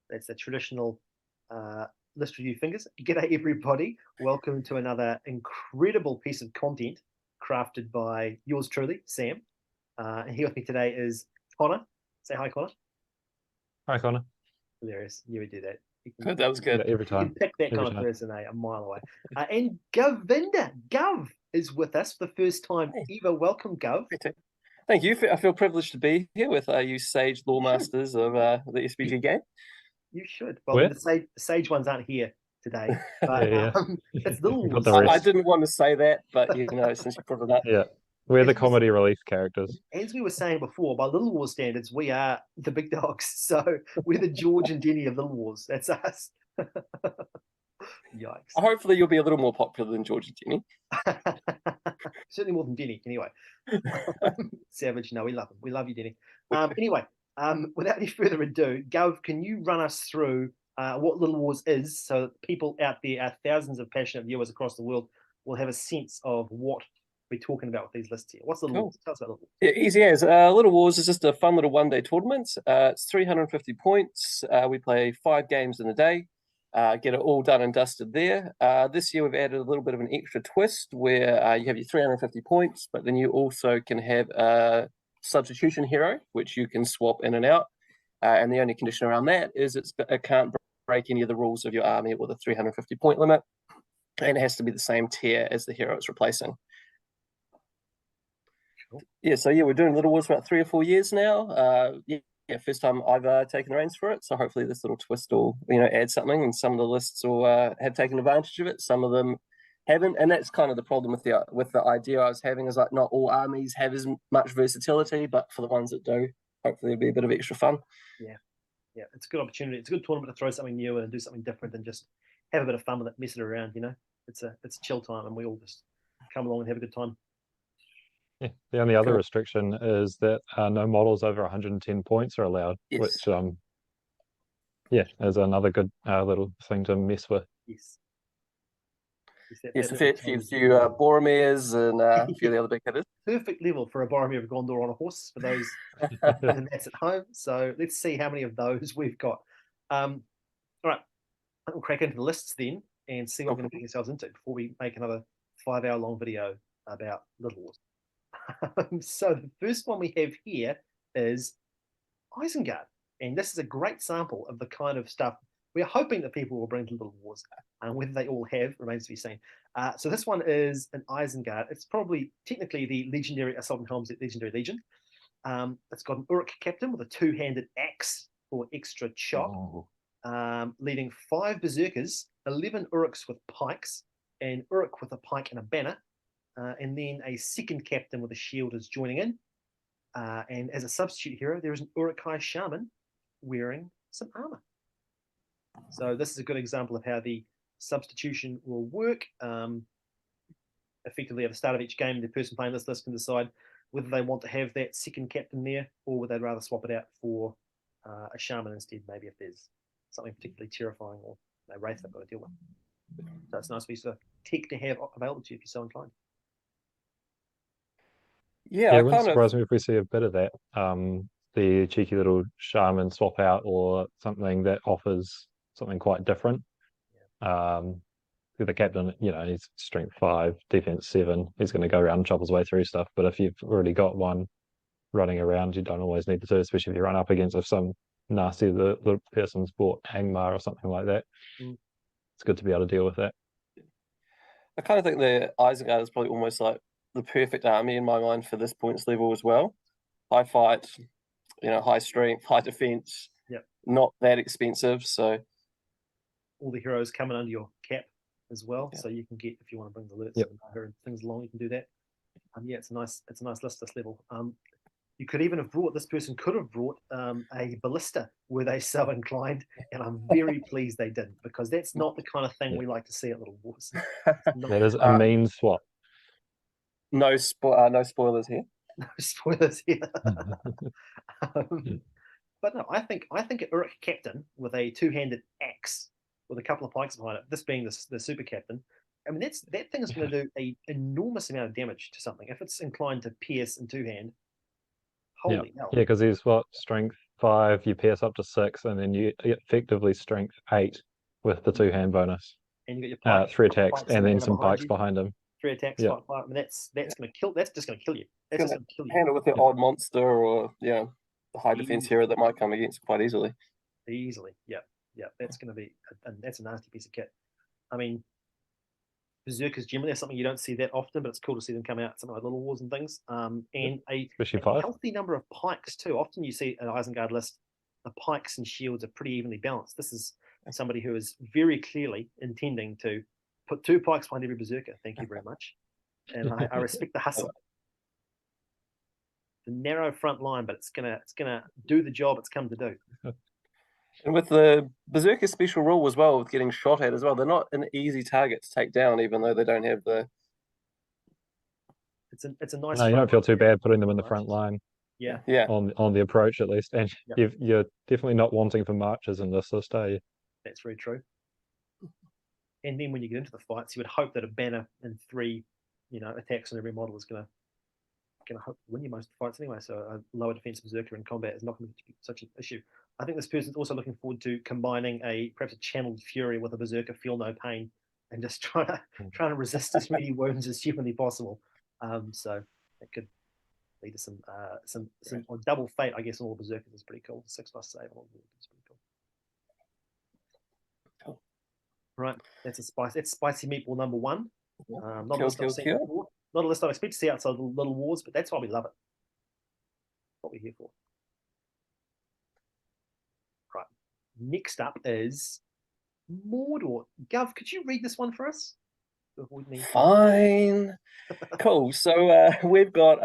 That's the traditional list review fingers. G'day, everybody. Welcome to another incredible piece of content crafted by yours truly, Sam. And here with me today is Connor. Say hi, Connor. Hi, Connor. Hilarious. You would do that. Good, that was good. Yeah, every You can time. pick that Every kind of time. person a mile away. And Govinda. Gov is with us for the first time ever. Welcome, Gov. Thank you. I feel privileged to be here with you sage lawmasters of the SPG game. You should. Well, Where? the sage ones aren't here today, but Yeah. it's Little Got Wars. the I rest. didn't want to say that, but since you brought it up. Yeah. We're the As we- comedy relief characters. As we were saying before, by Little Wars standards, we are the big dogs. So we're the George and Denny of Little Wars. That's us. Yikes. Hopefully you'll be a little more popular than George and Jenny. Certainly more than Denny, anyway. Savage, no, we love him. We love you, Denny. Anyway, without any further ado, Gov, can you run us through what Little Wars is so that people out there, our thousands of passionate viewers across the world, will have a sense of what we're talking about with these lists here. What's Little Wars? Tell us about Little Wars. Yeah, easy as. Little Wars is just a fun little one-day tournament. It's 350 points. We play 5 games in a day. Get it all done and dusted there. This year we've added a little bit of an extra twist where you have your 350 points, but then you also can have a substitution hero, which you can swap in and out. And the only condition around that is it can't break any of the rules of your army with a 350 point limit. And it has to be the same tier as the hero it's replacing. Cool. Yeah, so we're doing Little Wars for about 3 or 4 years now. First time I've taken the reins for it, so hopefully this little twist will add something, and some of the lists will have taken advantage of it. Some of them haven't, and that's kind of the problem with the idea I was having, is like not all armies have as much versatility, but for the ones that do, hopefully it'll be a bit of extra fun. Yeah, it's a good opportunity. It's a good tournament to throw something new and do something different and just have a bit of fun with it, mess it around. It's a chill time, and we all just come along and have a good time. Yeah. The only other restriction is that no models over 110 points are allowed, which is another good little thing to mess with. Yes. Yes, a few Boromirs and a few of the other big hitters. Perfect level for a Boromir of Gondor on a horse for those that's at home. So let's see how many of those we've got. All right, we'll crack into the lists then and see what we're going to get ourselves into before we make another 5-hour-long video about Little Wars. So the first one we have here is Isengard, and this is a great sample of the kind of stuff we're hoping that people will bring to Little Wars, and whether they all have remains to be seen. So this one is an Isengard. It's probably technically the legendary Assault and Helm's Legendary Legion. It's got an Uruk captain with a 2-handed axe for extra chop, leading 5 berserkers, 11 Uruks with pikes, and Uruk with a pike and a banner. And then a second captain with a shield is joining in. And as a substitute hero, there is an Uruk-hai shaman wearing some armor. So this is a good example of how the substitution will work. Effectively, at the start of each game, the person playing this list can decide whether they want to have that second captain there, or would they rather swap it out for a shaman instead, maybe if there's something particularly terrifying or a wraith they've got to deal with. So it's a nice piece of tech to have available to you if you're so inclined. Yeah, it wouldn't surprise me if we see a bit of that. The cheeky little shaman swap out, or something that offers something quite different. The captain, he's strength 5, defense 7. He's going to go around and chop his way through stuff. But if you've already got one running around, you don't always need the 2, especially if you run up against some nasty the person's bought Angmar or something like that. It's good to be able to deal with that. I kind of think the Isengard is probably almost like the perfect army in my mind for this points level as well. High fight, high strength, high defense. Not that expensive, so all the heroes coming under your cap as well, so you can get, if you want to bring the alerts and things along, you can do that. It's a nice list this level. You could even have brought, this person could have brought a ballista were they so inclined, and I'm very pleased they didn't, because that's not the kind of thing we like to see at Little Wars. That is a mean swap. No spoilers here. No spoilers here. But no, I think an Uruk captain with a 2-handed axe with a couple of pikes behind it, this being the super captain, I mean, that thing is going to do an enormous amount of damage to something if it's inclined to pierce in 2-hand. Holy hell! Yeah, because he's strength 5, you pierce up to 6, and then you effectively strength 8 with the 2-hand bonus. And you got your pikes, 3 attacks, pikes and then banner some behind pikes you. behind him. 3 attacks, Yeah. 5. I mean, that's gonna kill. That's just gonna kill you. That's just Gonna gonna kill you handle with your Yeah. odd monster or the high defense Easy. hero that might come against quite easily. easily. Yeah, that's gonna be, and that's a nasty piece of kit. I mean, Berserkers generally are something you don't see that often, but it's cool to see them come out, something like Little Wars and things. And Especially a 5. healthy number of pikes too. Often you see an Isengard list, the pikes and shields are pretty evenly balanced. This is somebody who is very clearly intending to put 2 pikes behind every Berserker. Thank you very much. And I respect the hustle. The narrow front line, but it's gonna do the job it's come to do. And with the Berserker special rule as well, with getting shot at as well, they're not an easy target to take down, even though they don't have the. It's a nice. No, you don't feel too bad putting them in the front line. Yeah. On the approach at least, and Yep. you're definitely not wanting for marches in this list, are you? That's very true. And then when you get into the fights, you would hope that a banner and 3, attacks on every model is gonna hope win you most of the fights anyway. So a lower defense Berserker in combat is not going to be such an issue. I think this person's also looking forward to combining perhaps a channeled fury with a Berserker feel no pain and just trying to resist as many wounds as humanly possible. So it could lead to some or double fate, I guess, on all Berserkers is pretty cool. 6+ save on all Berserkers is pretty cool. Right, that's spicy meatball number 1. Not a list I've seen before. Not a list I expect to see outside the Little Wars, but that's why we love it. What we're here for. Right. Next up is Mordor. Gov, could you read this one for us? Fine. Cool. So we've got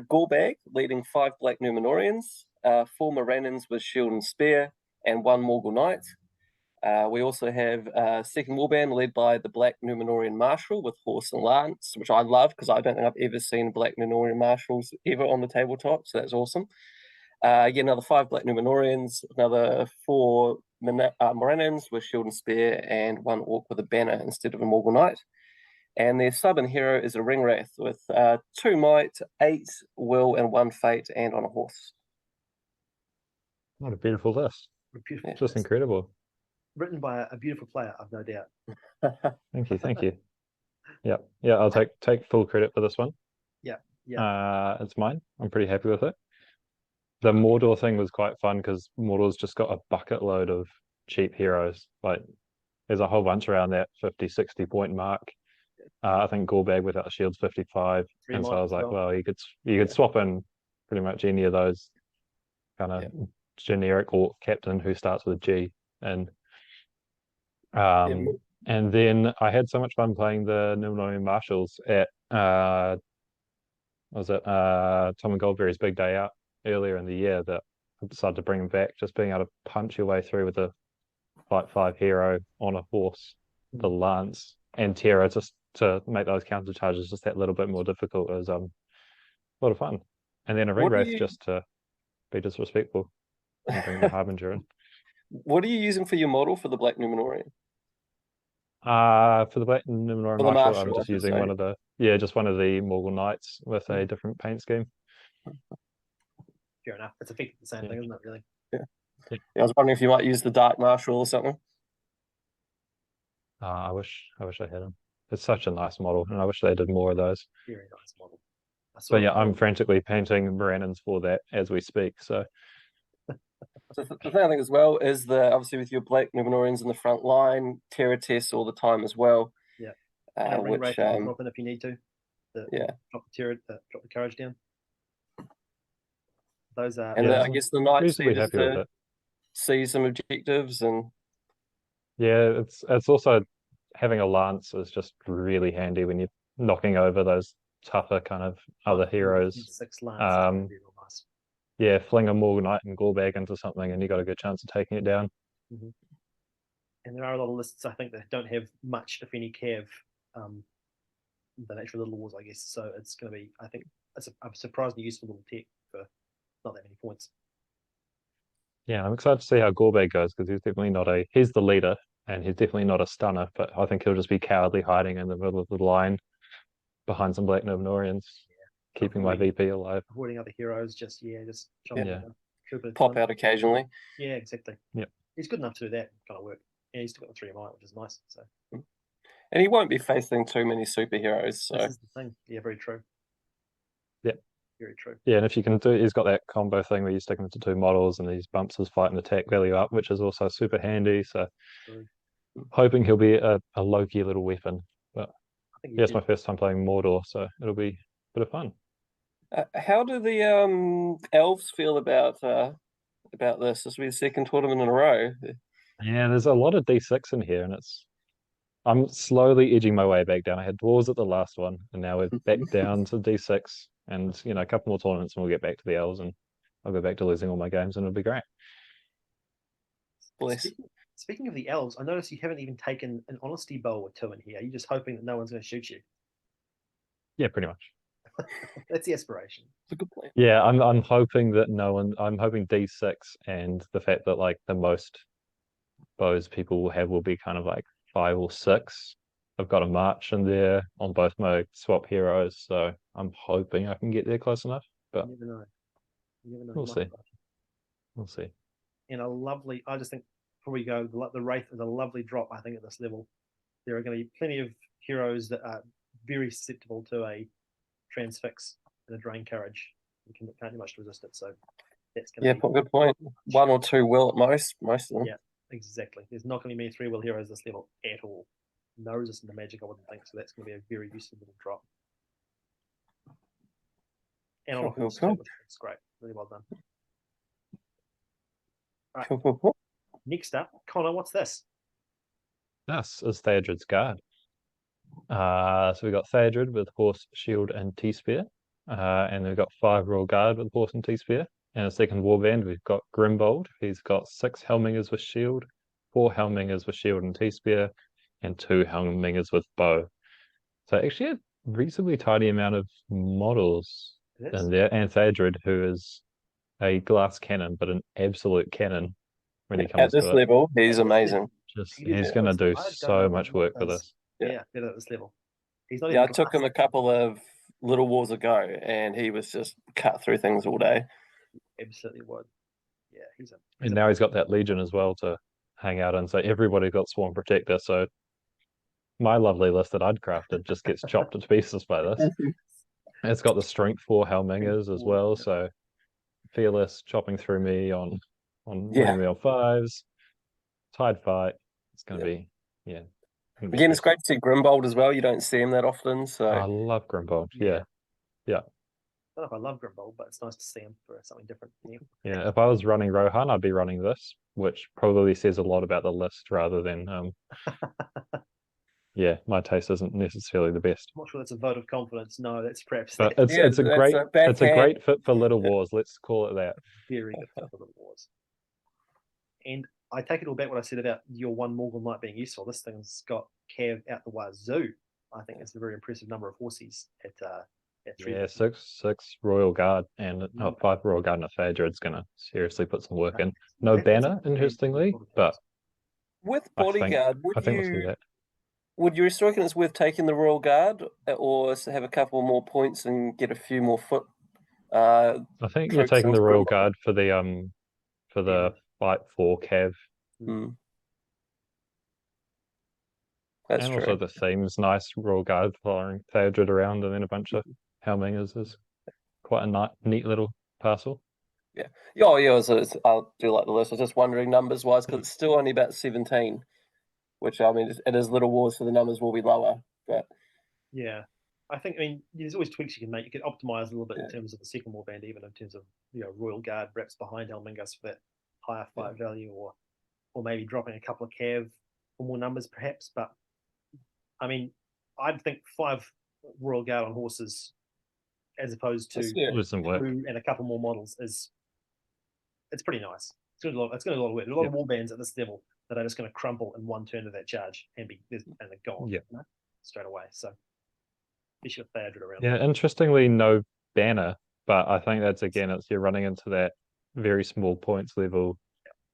Gorbag leading 5 Black Numenorians, 4 Morannons with shield and spear, and 1 Morgul Knight. We also have second warband led by the Black Numenorian Marshal with horse and lance, which I love because I don't think I've ever seen Black Numenorian Marshals ever on the tabletop, so that's awesome. Another 5 Black Numenorians, another 4 Morannons with shield and spear, and 1 Orc with a banner instead of a Morgul Knight. And their sub-in hero is a Ringwraith with 2 might, 8 will, and 1 fate, and on a horse. What a beautiful list. Just incredible. Written by a beautiful player, I've no doubt. Thank you. Yeah, I'll take full credit for this one. Yeah. It's mine. I'm pretty happy with it. The Mordor thing was quite fun because Mordor's just got a bucket load of cheap heroes. Like, there's a whole bunch around that 50, 60 point mark. I think Gorbag without shield's 55, and so I was like, well, you could swap in pretty much any of those kind of generic Orc captain who starts with G, and then I had so much fun playing the Numenorian Marshals at Tom and Goldberry's big day out earlier in the year that I decided to bring them back. Just being able to punch your way through with a fight 5 hero on a horse, the lance, and Terra just to make those counter charges just that little bit more difficult is a lot of fun. And then a Ringwraith just to be disrespectful and bring the Harbinger in. What are you using for your model for the Black Numenorian? For the Black Numenorian Marshal, I'm just using one of the Morgul Knights with a different paint scheme. Fair enough. It's effectively the same thing, isn't it, really? Yeah, I was wondering if you might use the Dark Marshal or something. I wish I had him. It's such a nice model, and I wish they did more of those. Very nice model. But yeah, I'm frantically painting Morannons for that as we speak. So the thing I think as well is obviously with your Black Numenorians in the front line, Terra tests all the time as well. Yeah. Which drop in if you need to. Drop the Terra, drop the courage down. Those are. And I guess the Knights reasonably happy with it. See some objectives and. Yeah, it's also having a lance is just really handy when you're knocking over those tougher kind of other heroes. 6 lance. Yeah, fling a Morgul Knight and Gorbag into something, and you got a good chance of taking it down. Mm-hmm. And there are a lot of lists I think that don't have much, if any, cav the nature of Little Wars, I guess. So it's going to be, I think, a surprisingly useful little tech for not that many points. Yeah, I'm excited to see how Gorbag goes because he's the leader and he's definitely not a stunner, but I think he'll just be cowardly hiding in the middle of the line behind some Black Numenorians, keeping my VP alive. Avoiding other heroes, just jumping down. Trooper pop time. out occasionally. Yeah, exactly. Yep. He's good enough to do that kind of work. And he's still got the 3 MI, which is nice. So And he won't be facing too many superheroes. So this is the thing. Yeah, very true. Yep. Very true. Yeah, and if you can do, he's got that combo thing where you stick him to 2 models and these bumps his fight and attack value up, which is also super handy. So True. hoping he'll be a low-key little weapon. But I think yeah, it's my first time playing Mordor, so it'll be a bit of fun. how do the elves feel about this? This will be the second tournament in a row. Yeah, there's a lot of D6 in here, and I'm slowly edging my way back down. I had dwarves at the last one, and now we're back down to D6, and a couple more tournaments, and we'll get back to the elves, and I'll go back to losing all my games, and it'll be great. Bless. Speaking of the elves, I noticed you haven't even taken an honesty bow or 2 in here. You're just hoping that no one's going to shoot you. Yeah, pretty much. That's the aspiration. It's a good plan. Yeah, I'm hoping that no one. I'm hoping D6 and the fact that like the most bows people will have will be kind of like 5 or 6. I've got a march in there on both my swap heroes, so I'm hoping I can get there close enough. But You never know. You never know. we'll You might see. be lucky. We'll see. And I just think before we go, the Wraith is a lovely drop, I think, at this level. There are going to be plenty of heroes that are very susceptible to a transfix and a drain courage. You can't do much to resist it. So that's going to be good point. 1 or 2 will at most of them. Yeah. Exactly. There's not going to be many 3-wheel heroes this level at all. No resistance to magic, I wouldn't think. So that's going to be a very useful little drop. And on a horse, Cool. it's great. Really well done. Cool. Next up, Connor, what's this? This is Theodred's Guard. So we've got Theodred with horse, shield, and T-spear. And we've got 5 Royal Guard with horse and T-spear. And a second warband, we've got Grimbold. He's got 6 Helmingers with shield, 4 Helmingers with shield and T-spear, and 2 Helmingers with bow. So actually a reasonably tidy amount of models in there. And Theodred, who is a glass cannon, but an absolute cannon when he At comes this to it. level, he's amazing. He's going to do so much work for this. Yeah, better at this level. He's not Yeah, I even took him a couple of little wars ago, and he was just cut through things all day. Absolutely would. Yeah, and now he's got that Legion as well to hang out in. So everybody got Swarm Protector. So my lovely list that I'd crafted just gets chopped to pieces by this. It's got the Strength 4 Helmingers as well. So Fearless chopping through me on winning me on 5s. Tide fight. It's going to be, yeah. Again, it's great to see Grimbold as well. You don't see him that often. So I love Grimbold. Yeah. I don't know if I love Grimbold, but it's nice to see him for something different. Yeah, if I was running Rohan, I'd be running this, which probably says a lot about the list rather than yeah, my taste isn't necessarily the best. I'm not sure that's a vote of confidence. No, that's perhaps But it's a great fit for Little Wars, let's call it that. Very good fit for Little Wars. And I take it all back what I said about your 1 Morgul Knight being useful. This thing's got Cav out the wazoo. I think it's a very impressive number of horses at 3. Yeah, 6 Royal Guard and 5 Royal Guard and a Theodred's going to seriously put some work in. No banner, interestingly, but with Bodyguard, would you reckon it's worth taking the Royal Guard or have a couple more points and get a few more foot? I think you're taking the Royal Guard for the fight for Cav. That's and true. Also the theme's nice. Royal Guard following Theodred around and then a bunch of Helmingers is quite a neat little parcel. Yeah. Oh, yeah. I do like the list. I was just wondering numbers wise because it's still only about 17, which I mean, it is Little Wars, so the numbers will be lower. But yeah, I mean, there's always tweaks you can make. You can optimize a little bit in terms of the second warband, even in terms of Royal Guard perhaps behind Helmingers for that higher fight value, or maybe dropping a couple of Cav for more numbers, perhaps. But I mean, I'd think 5 Royal Guard on horses, as opposed to 2 and a couple more models, it's pretty nice. It's going to do a lot of work. There are a lot of warbands at this level that are just going to crumple in 1 turn of that charge and they're gone straight away. So you should have Theodred around. Yeah, interestingly, no banner, but I think that's you're running into that very small points level.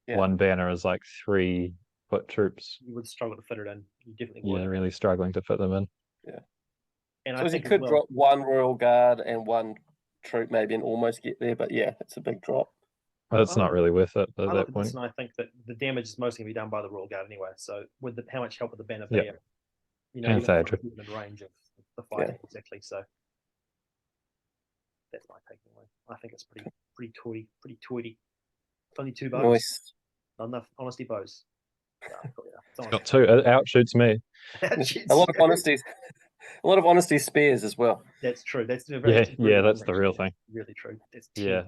Yeah. 1 banner is like 3 foot troops. You would struggle to fit it in. You definitely would. Yeah, really struggling to fit them in. Yeah. And so you could drop 1 Royal Guard and 1 troop maybe and almost get there, but yeah, it's a big drop. It's not really worth it I at look that at this point. and I think that the damage is mostly going to be done by the Royal Guard anyway. So with how much help with the banner Yep. there, And you're not Thaedra. even in range of the fighting exactly. So that's my take anyway. I think it's pretty toity. Only 2 bows. Nice. Not enough honesty bows. Got 2. It outshoots me. A lot of honesty. A lot of honesty spares as well. That's true. That's Yeah, really that's the real thing. Really true. That's Yeah,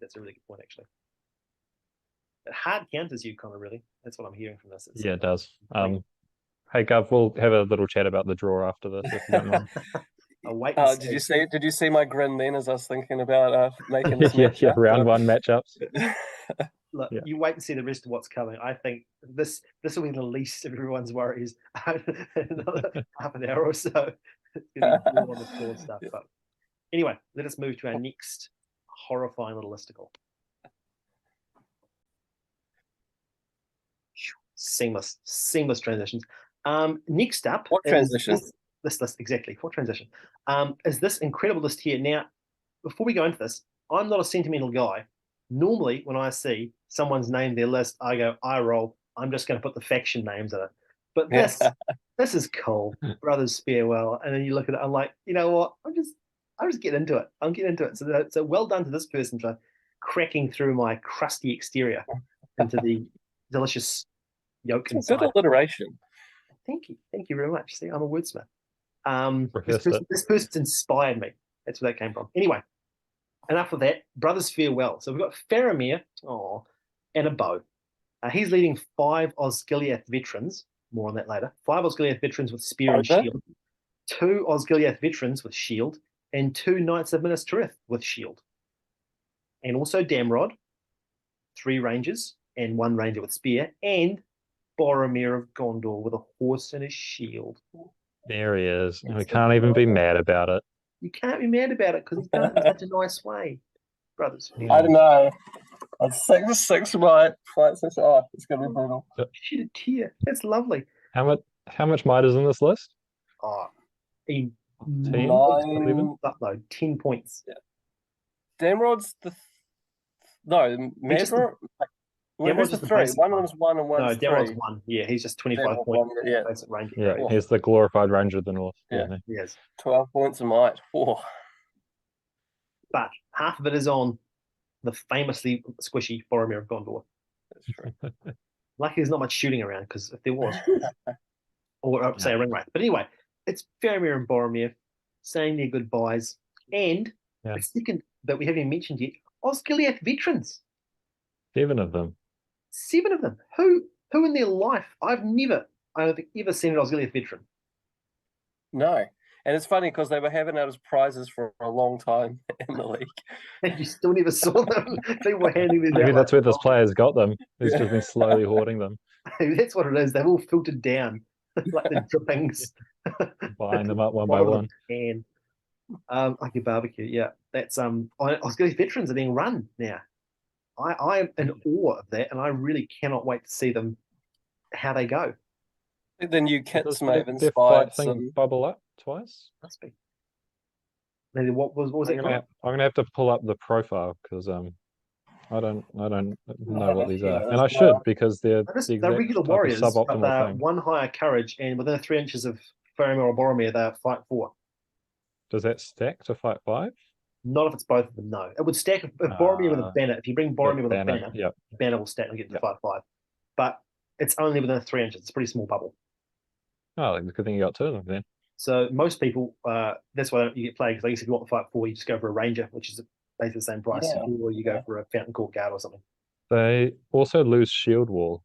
that's a really good point actually. But hard counters you kind of really. That's what I'm hearing from this. Yeah, it does. Hey Gov, we'll have a little chat about the draw after this if you don't mind. I'll wait and see. Did you see my grin then as I was thinking about making this yeah, round 1 matchups. Look, you wait and see the rest of what's coming. I think this will be the least of everyone's worries. Another half an hour or so. It's going to be all on the floor stuff. But anyway, let us move to our next horrifying little listicle. Seamless transitions. Next up, what transition? This list exactly. What transition? Is this incredible list here? Now, before we go into this, I'm not a sentimental guy. Normally, when I see someone's named their list, I go, I roll. I'm just going to put the faction names in it. But this is cool. Brothers Farewell. And then you look at it, I'm like, you know what? I'm just getting into it. I'm getting into it. So well done to this person for cracking through my crusty exterior into the delicious yolk inside. Good alliteration. Thank you very much. See, I'm a wordsmith. This person's inspired me. That's where that came from. Anyway, enough of that. Brothers Farewell. So we've got Faramir, and a bow. He's leading 5 Osgiliath veterans. More on that later. 5 Osgiliath veterans with spear and shield. 2 Osgiliath veterans with shield, and 2 Knights of Minas Tirith with shield. And also Damrod, 3 rangers, and 1 ranger with spear, and Boromir of Gondor with a horse and a shield. There he is. And we can't even be mad about it. You can't be mad about it because he's done it in such a nice way. Brothers. I don't know. I'd 6 right. Fight 6 off. It's going to be brutal. Shed a tear. That's lovely. How much might is in this list? 10? 9. 10 points. Yeah. Damrod's Mesmer. Where's the 3? One of them's 1 and 1's 3. Damrod's 1. Yeah, he's just 25 points. Basic range. Yeah, he's the glorified Ranger of the North. Yeah. Yes. 12 points of might. But half of it is on the famously squishy Boromir of Gondor. That's true. Lucky there's not much shooting around, because if there was, or say a ring wraith. But anyway, it's Faramir and Boromir saying their goodbyes, and the second that we haven't even mentioned yet, Osgiliath veterans. 7 of them. 7 of them. Who in their life? I don't think ever seen an Osgiliath veteran. No. And it's funny because they were having out as prizes for a long time in the league. And you still never saw them. People were handing them Maybe out. that's where this player's got them. He's just been slowly hoarding them. That's what it is. They've all filtered down like the drippings. Buying them up one by one. And like your barbecue, yeah. That's Osgiliath veterans are being run now. I am in awe of that, and I really cannot wait to see them how they go. The new kits may have Their inspired fight thing bubble up twice. Must be. Maybe what was it? I'm gonna have to pull up the profile because I don't know what these are, and I should because they're regular warriors, but suboptimal they're thing. 1 higher courage, and within 3 inches of Faramir or Boromir, they fight 4. Does that stack to fight 5? Not if it's both of them. No, it would stack if Boromir with a banner. If you bring Boromir with a banner, banner will stack and get to fight 5. But it's only within 3 inches. It's a pretty small bubble. Oh, good thing you got 2 of them then. So most people, that's why you get played, because I guess if you want to fight 4, you just go for a ranger, which is basically the same price, or you go for a Fountain Court Guard or something. They also lose shield wall.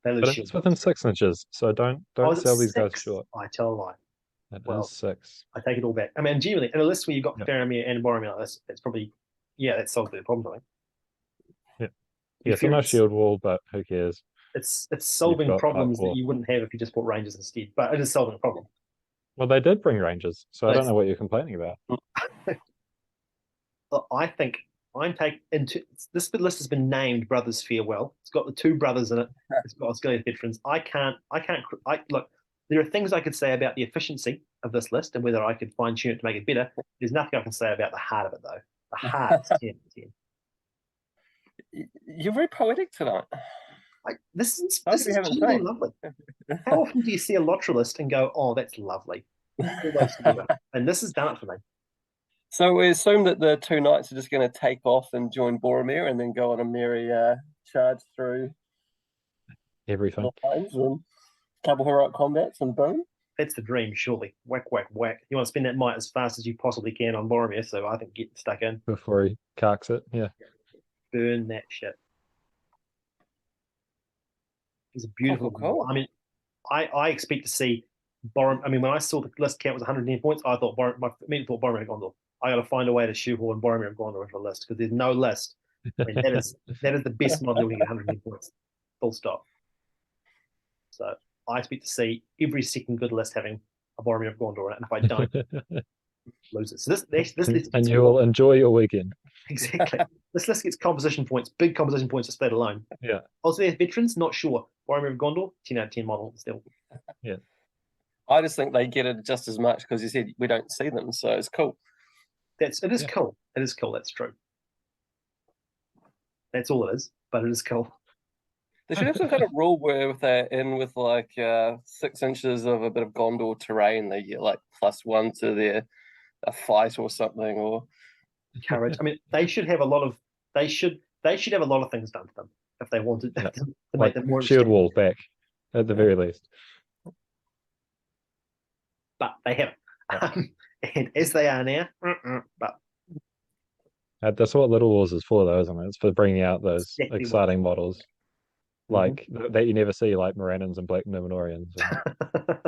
They lose but shield it's within 6 inches, so don't sell these guys short. I tell a lie. It is 6. I take it all back. I mean, genuinely, in a list where you've got Faramir and Boromir like this, it's probably, that solves the problem, I think. Yeah, so no shield wall, but who cares? It's solving problems that you wouldn't have if you just bought Rangers instead, but it is solving a problem. Well, they did bring Rangers, so I don't know what you're complaining about. I think I'm taking into this list has been named Brothers Farewell. It's got the 2 brothers in it. It's got Osgiliath veterans. I look. There are things I could say about the efficiency of this list and whether I could fine tune it to make it better. There's nothing I can say about the heart of it, though. The heart is 10. You're very poetic tonight. This is How do we have it genuinely say? lovely. How often do you see a lottery list and go, "Oh, that's lovely"? Always together. And this has done it for me. So we assume that the two knights are just going to take off and join Boromir and then go on a merry charge through Everything. the lines and a couple heroic combats and boom. That's the dream, surely. Whack, whack, whack. You want to spend that might as fast as you possibly can on Boromir, so I think get stuck in. Before he carks it. Yeah. Burn that shit. He's a beautiful. Cool. I mean, I expect to see Boromir. I mean, when I saw the list count was 110 points, I thought Boromir Gondor. I got to find a way to shoehorn Boromir and Gondor into the list because there's no list. I mean, that is the best model you'll get 110 points. Full stop. So I expect to see every second good list having a Boromir of Gondor in it, and if I don't, lose it. So this list And you will enjoy your weekend. exactly. This list gets composition points, big composition points just that alone. Yeah. Also, there's veterans, not sure. Boromir of Gondor, 10 out of 10 model still. Yeah. I just think they get it just as much because you said we don't see them, so it's cool. It is cool. It is cool. That's true. That's all it is, but it is cool. They should have some kind of rule where if they're in with like 6 inches of a bit of Gondor terrain, they get like +1 to their a fight or something, or Courage. I mean, they should have a lot of. They should have a lot of things done to them if they wanted to make Like them more shield interesting. wall back, at the very least. But they haven't. And as they are now, but That's what Little Wars is for, though, isn't it? It's for bringing out those exactly what- exciting models, like that you never see, like Morannons and Black Numenorians. And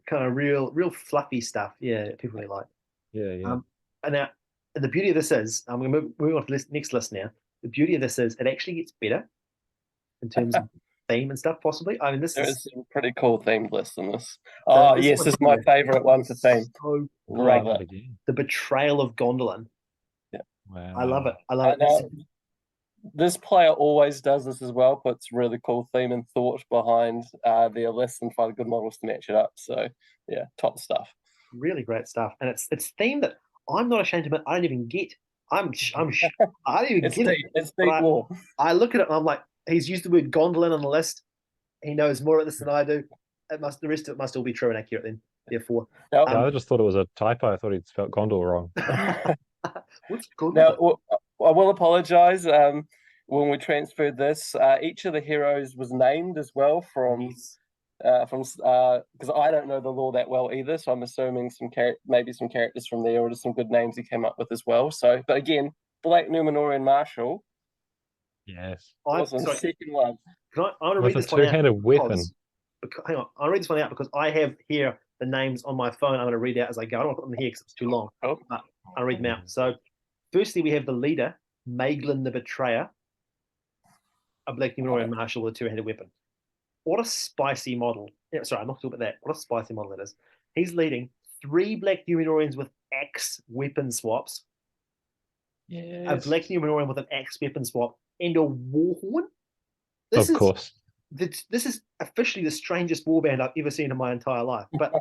kind of real fluffy stuff. Yeah, people really like. yeah. And now, and the beauty of this is, I'm going to move on to the next list now. The beauty of this is it actually gets better in terms of theme and stuff, possibly. I mean, this there is is some pretty cool themed lists in this. Oh, yes, this is my favorite one for theme. So Love great. it. The Betrayal of Gondolin. Yeah. Wow. I love it. I love Now, it. this player always does this as well, puts really cool theme and thought behind their list and find good models to match it up. So, yeah, top stuff. Really great stuff. And it's theme that I'm not ashamed to admit I don't even get. I don't even It's get deep. it. It's deep But war. I look at it and I'm like, he's used the word Gondolin on the list. He knows more of this than I do. The rest of it must all be true and accurate then. Therefore, Now, Yeah, I just thought it was a typo. I thought he'd spelled Gondor wrong. what's Gondolin? now I will apologize. When we transferred this, each of the heroes was named as well from because I don't know the lore that well either, so I'm assuming maybe some characters from there or just some good names he came up with as well. So, but again, Black Numenorian Marshal Yes. was in second one. I want to With read a this one out. two-handed weapon. Hang on, I'll read this one out because I have here the names on my phone. I'm going to read out as I go. I don't want to put them here because it's too long. Oh. But I'll read them out. So, firstly, we have the leader, Maeglin the Betrayer, a Black Numenorian Marshal with a two-handed weapon. What a spicy model. Yeah, sorry, I'm not talking about that. What a spicy model that is. He's leading 3 Black Numenorians with axe weapon swaps, a Black Numenorian with an axe weapon swap, and a Warhorn. Of course. This is officially the strangest warband I've ever seen in my entire life. But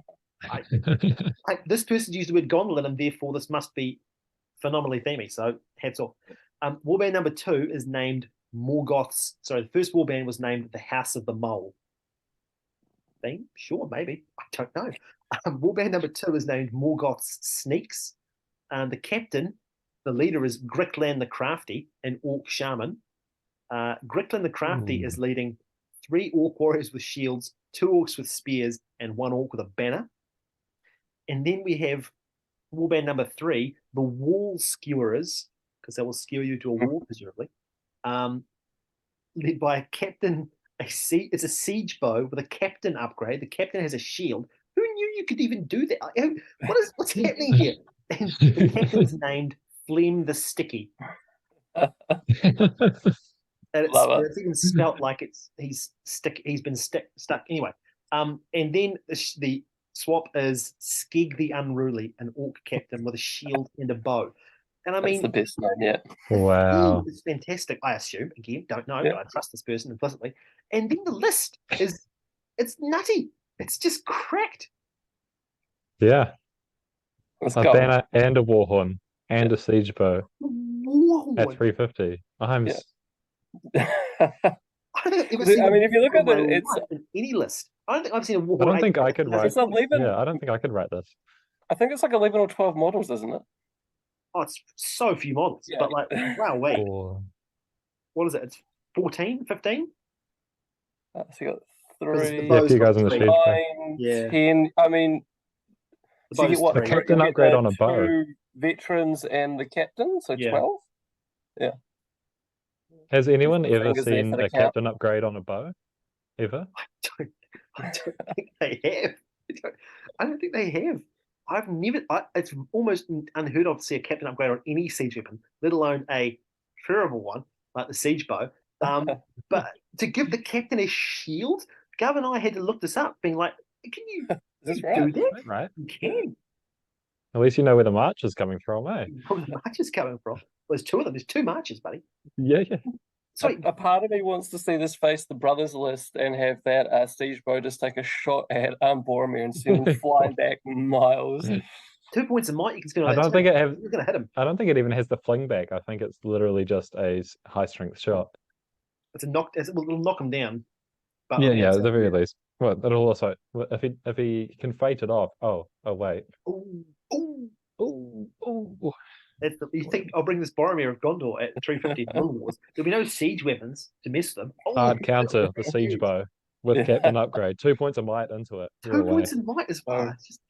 this person's used the word Gondolin, and therefore this must be phenomenally themey. So hats off. Warband number 2 is named Morgoth's. Sorry, the first warband was named the House of the Mole. Theme? Sure, maybe. I don't know. Warband number 2 is named Morgoth's Sneaks. The captain, the leader, is Grickland the Crafty, an Orc Shaman. Grickland the Crafty is leading 3 Orc warriors with shields, 2 Orcs with spears, and 1 Orc with a banner. And then we have warband number 3, the Wall Skewerers, because they will skewer you to a wall, presumably. Led by a captain. It's a siege bow with a captain upgrade. The captain has a shield. Who knew you could even do that? What's happening here? And the captain's named Flem the Sticky. And it's even spelt like he's been stuck anyway. And then the swap is Skeg the Unruly, an orc captain with a shield and a bow. And I mean, that's the best name yet. Wow. It's fantastic. I assume, again, don't know, but I trust this person implicitly. And then the list it's nutty. It's just cracked. Yeah. Let's A go. banner and a warhorn and a siege bow. Ooh, at 350. I'm Yeah. I don't think I've ever I seen. mean, if you look in at my it, it's life in any list. I don't think I've seen a I Warhawk. don't think I could write. it's 11. Yeah, I don't think I could write this. I think it's like 11 or 12 models, isn't it? Oh, it's so few models, Yeah. but like, wow, wait, Or what is it? It's 14, 15? So you got Because the 3, yeah, a bow's few got guys in the three. siege bow. 9, Yeah. 10. I mean, The so you bow's get what? The three. captain You get upgrade the on a bow. 2 veterans and the captain, so Yeah. 12. Has anyone the ever fingers there seen for the a count. captain upgrade on a bow? Ever? I don't think they have. I don't think they have. I've never. It's almost unheard of to see a captain upgrade on any siege weapon, let alone a terrible one like the siege bow. But to give the captain a shield, Gav and I had to look this up, being like, "Can you Is this do right? that? Right. You can." At least you know where the march is coming from, eh? Where the marches coming from? Well, there's two of them. There's two marches, buddy. Yeah, yeah. Sorry, A part of me wants to see this face the brothers list and have that siege bow just take a shot at Boromir and send him flying back miles. 2 points of might you can spend on I that. don't think it has. You're going to hit him. I don't think it even has the fling back. I think it's literally just a high strength shot. It's a knock. It'll knock him down. But Yeah, on the yeah. At outside, the very least. Well, it'll also if he can fate it off. Oh wait. Ooh, ooh. Oh. You think I'll bring this Boromir of Gondor at 350 Little Wars? There'll be no siege weapons to miss them. Oh, Hard counter the siege bow with Yeah. captain upgrade. 2 points of might into it. You're 2 away. points in might as well. It's just,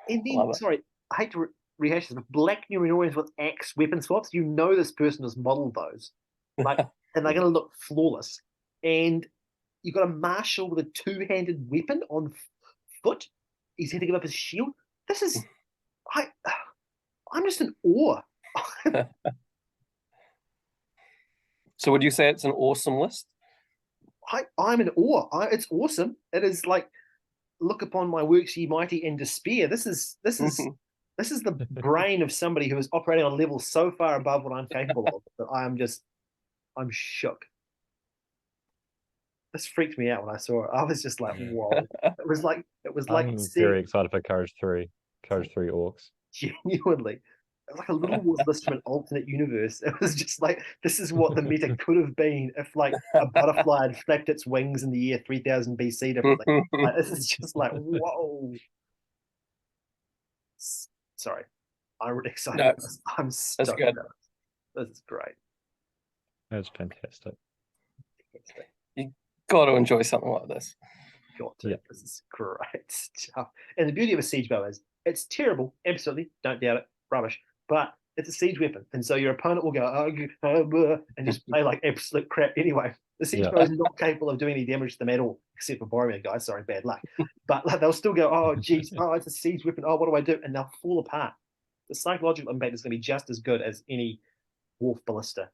and Love then, it. sorry, I hate to rehash this, but black Numenorians with axe weapon swaps, you know this person has modeled those. Like, and they're going to look flawless. And you've got a marshal with a two-handed weapon on foot. He's had to give up his shield. This is, I'm just in awe. So would you say it's an awesome list? I'm in awe. It's awesome. It is like, look upon my works, ye mighty, and despair. This is the brain of somebody who is operating on a level so far above what I'm capable of that I'm shook. This freaked me out when I saw it. I was just like, whoa. It was like I'm very excited for Courage 3 orcs. genuinely. It was like a Little Wars list from an alternate universe. It was just like, this is what the meta could have been if like a butterfly had flapped its wings in the year 3000 BC differently. Like, this is just like, whoa. Sorry. I'm really excited No, about this. I'm stoked good. about this. This is great. That's fantastic. Got to enjoy something like this. Got to. Yeah. This is great stuff. And the beauty of a siege bow is it's terrible, absolutely, don't doubt it, rubbish, but it's a siege weapon. And so your opponent will go, and just play like absolute crap anyway. The siege bow is not capable of doing any damage to them at all, except for Boromir, guys. Sorry, bad luck. But like, they'll still go, oh, geez, oh, it's a siege weapon. Oh, what do I do? And they'll fall apart. The psychological impact is going to be just as good as any wolf ballista.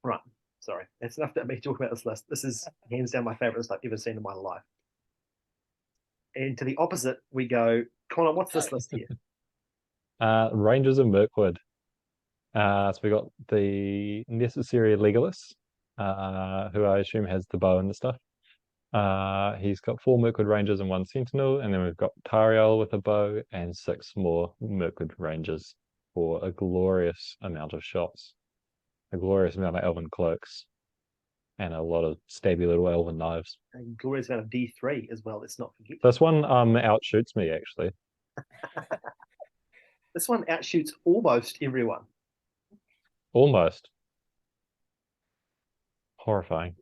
Right. Sorry. That's enough about me talking about this list. This is hands down my favorite list I've ever seen in my life. And to the opposite, we go, Connor, what's this list here? Rangers of Mirkwood. So we got the necessary legalists, who I assume has the bow and the stuff. He's got 4 Mirkwood Rangers and 1 Sentinel, and then we've got Tariel with a bow and 6 more Mirkwood Rangers for a glorious amount of shots, a glorious amount of elven cloaks, and a lot of stabby little elven knives. And glorious amount of D3 as well, let's not forget. This one outshoots me, actually. This one outshoots almost everyone. Almost. Horrifying.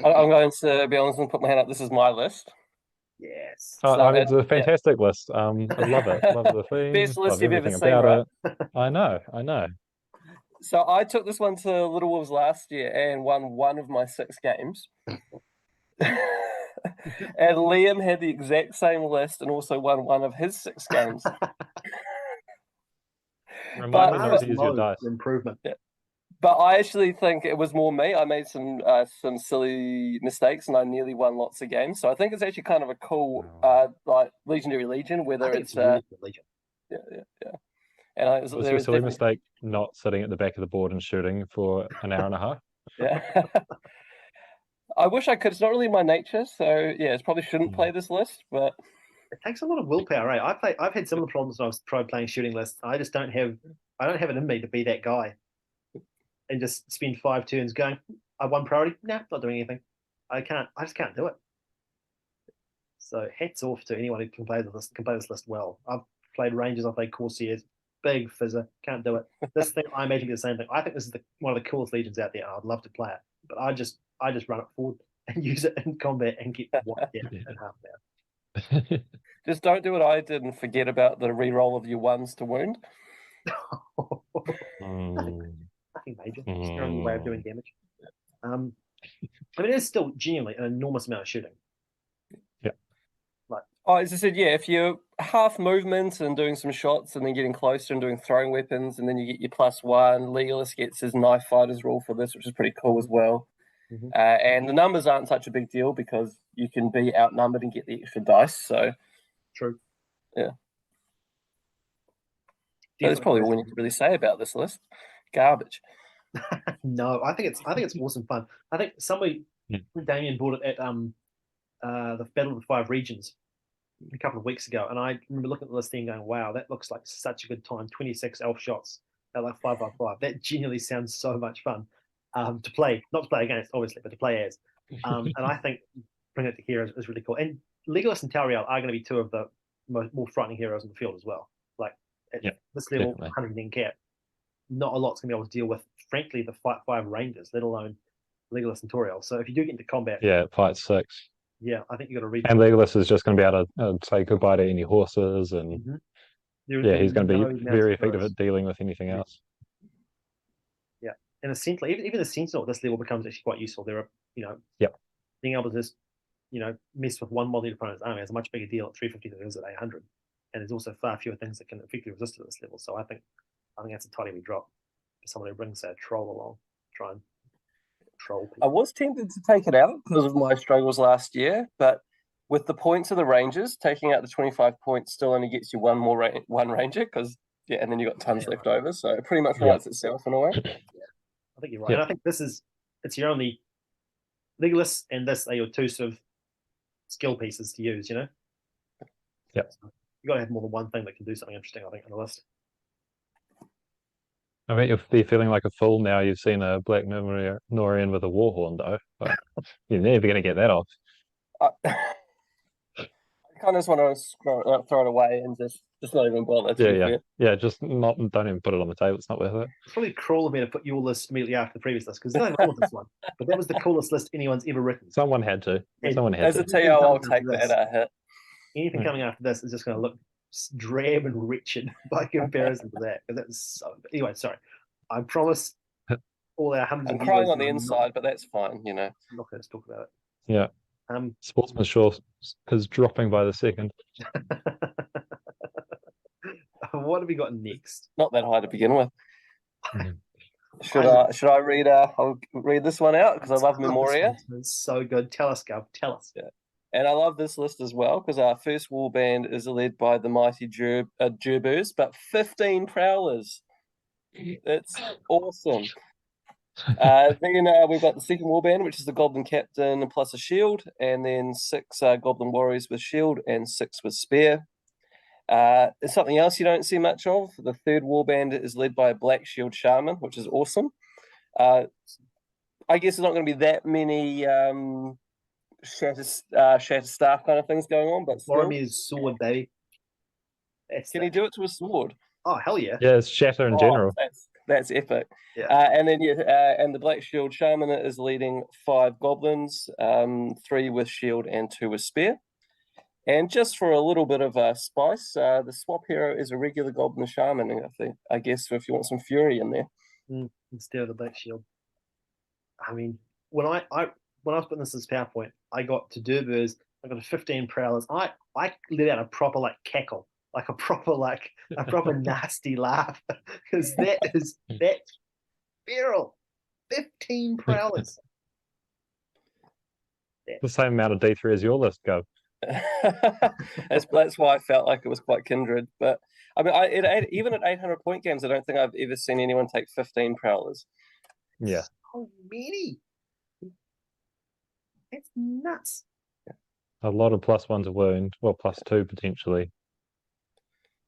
I'm going to be honest and put my hand up. This is my list. Yes. I mean, it's a fantastic list. I love it. Love the theme. Best list Love you've everything ever seen, about right? it. I know. So I took this one to Little Wolves last year and won one of my 6 games. And Liam had the exact same list and also won one of his 6 games. Remind me not Mars to use your mode dice. improvement. Yeah. But I actually think it was more me. I made some silly mistakes and I nearly won lots of games. So I think it's actually kind of a cool like Legendary Legion, I whether think it's really good Legion. yeah. And Was your silly mistake not sitting at the back of the board and shooting for an hour and a half? Yeah. I wish I could. It's not really my nature, so yeah, it's probably shouldn't play this list, but It takes a lot of willpower, eh? I've had some of the problems when I've tried playing shooting lists. I just don't have I don't have it in me to be that guy and just spend 5 turns going, I won priority. Nah, not doing anything. I just can't do it. So hats off to anyone who can play this list well. I've played Rangers, I've played Corsairs, big fizzer, can't do it. This thing, I imagine the same thing. I think this is one of the coolest legions out there. I'd love to play it, but I just run it forward and use it in combat and get wiped out in half an hour. Just don't do what I did and forget about the reroll of your ones to wound. Nothing major. Just your own way of doing damage. I mean, it's still genuinely an enormous amount of shooting. Yeah. As I said, yeah, if you're half movement and doing some shots and then getting closer and doing throwing weapons, and then you get your +1. Legolas gets his knife fighter's rule for this, which is pretty cool as well. Mm-hmm. And the numbers aren't such a big deal because you can be outnumbered and get the extra dice. So true. Yeah. That's probably all we need to really say about this list. Garbage. No, I think it's awesome fun. I think Damien bought it at the Battle of the Five Regions a couple of weeks ago, and I remember looking at the list and going, "Wow, that looks like such a good time." 26 elf shots at like 5x5. That genuinely sounds so much fun to play, not to play against, obviously, but to play as. And I think bringing it to heroes is really cool. And Legolas and Tauriel are going to be two of the more frightening heroes in the field as well. Like at this level, 110 cap, not a lot's going to be able to deal with, frankly, the fight 5 Rangers, let alone Legolas and Tauriel. So if you do get into combat, fight 6. Yeah, I think you got to read. And Legolas is just going to be able to say goodbye to any horses, and he's going to be very effective at dealing with anything else. Yeah, and essentially, even the Sentinel at this level becomes actually quite useful. There are, being able to just, mess with one model opponent's army is a much bigger deal at 350 than it is at 800. And there's also far fewer things that can effectively resist at this level. So I think that's a tidy drop for someone who brings a troll along, try and troll people. I was tempted to take it out because of my struggles last year, but with the points of the Rangers, taking out the 25 points still only gets you one Ranger because and then you've got tons left over. So it pretty much writes itself in a way. Yeah, I think you're right. And I think it's your only Legolas, and this are your two sort of skill pieces to use, Yep. So you got to have more than one thing that can do something interesting, I think, on the list. I mean, you'll be feeling like a fool now. You've seen a Black Norian with a warhorn, though. But you're never going to get that off. I kind of just want to throw it away and just not even bother. Just don't even put it on the table. It's not worth it. It's probably cruel of me to put your list immediately after the previous list because there's nothing wrong with this one. But that was the coolest list anyone's ever written. Someone had to. As a TO, I'll take that hit. Anything coming after this is just going to look drab and wretched by comparison to that. Because that's so. Anyway, sorry. I promise all our hundreds. I'm crying on the inside, but that's fine. I'm not going to talk about it. Yeah. Sportsman Shaw is dropping by the second. What have we got next? Not that high to begin with. Should I read? I'll read this one out because I love Memoria. It's so good. Tell us, Gov. Tell us. Yeah. And I love this list as well because our first warband is led by the mighty Gerbers, but 15 Prowlers. It's awesome. Then we've got the second warband, which is the Goblin Captain plus a shield, and then 6 Goblin Warriors with shield and 6 with spear. There's something else you don't see much of. The third warband is led by a Black Shield Shaman, which is awesome. I guess there's not going to be that many shatter staff kind of things going on, but still. Boromir's sword, baby. Can he do it to a sword? Oh, hell yeah. Yeah, it's shatter in general. That's epic. Yeah. And then and the Black Shield Shaman is leading 5 goblins, 3 with shield and 2 with spear. And just for a little bit of spice, the swap hero is a regular goblin shaman. I guess if you want some fury in there, instead of the Black Shield. I mean, when I was putting this as PowerPoint, I got to Durbers. I got to 15 Prowlers. I let out a proper cackle. Like a proper nasty laugh, because that's feral. 15 Prowlers. The same amount of D3 as your list, Gov. That's why I felt like it was quite kindred. But I mean, even at 800 point games, I don't think I've ever seen anyone take 15 Prowlers. Yeah. So many. It's nuts. A lot of +1 to wound, well, +2 potentially.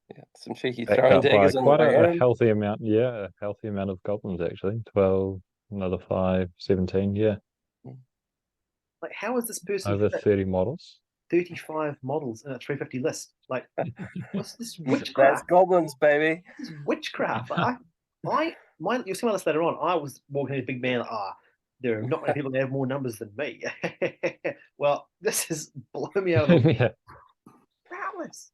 Yeah, some cheeky Backed throwing up by daggers on the quite way a in. healthy amount. Yeah, a healthy amount of goblins actually. 12, another 5, 17. Yeah, Like, how is this person over fit 30 models. 35 models in a 350 list? Like, what's this That's witchcraft? goblins, baby. This is witchcraft. You'll see my list later on. I was walking in a big man. There are not many people that have more numbers than me. Well, this is blowing me out of the Yeah, prowess.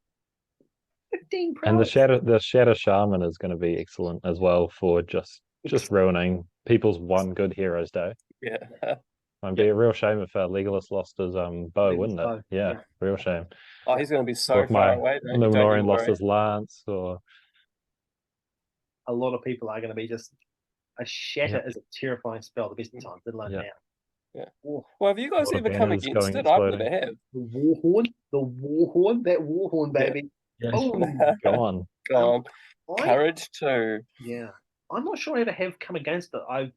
15 and the prowess. shadow shaman is going to be excellent as well for just ruining people's one good hero's day. Yeah. It'd be a real shame if Legolas lost his bow, wouldn't it? bow, Yeah, yeah. real shame. Oh, he's going to be Or so if far my away. Don't you Numenorian lost worry. his lance, or A lot of people are going to be just. A shatter is a terrifying spell the best of times, let alone Yeah. now. Yeah. Oh, Well, have you guys lot of ever come banners against going it? I've exploding. never have. the war horn, that war horn, Yeah. baby. Yeah. Boom. Gone. Gone. I- Courage too. Yeah, I'm not sure I ever have come against it. I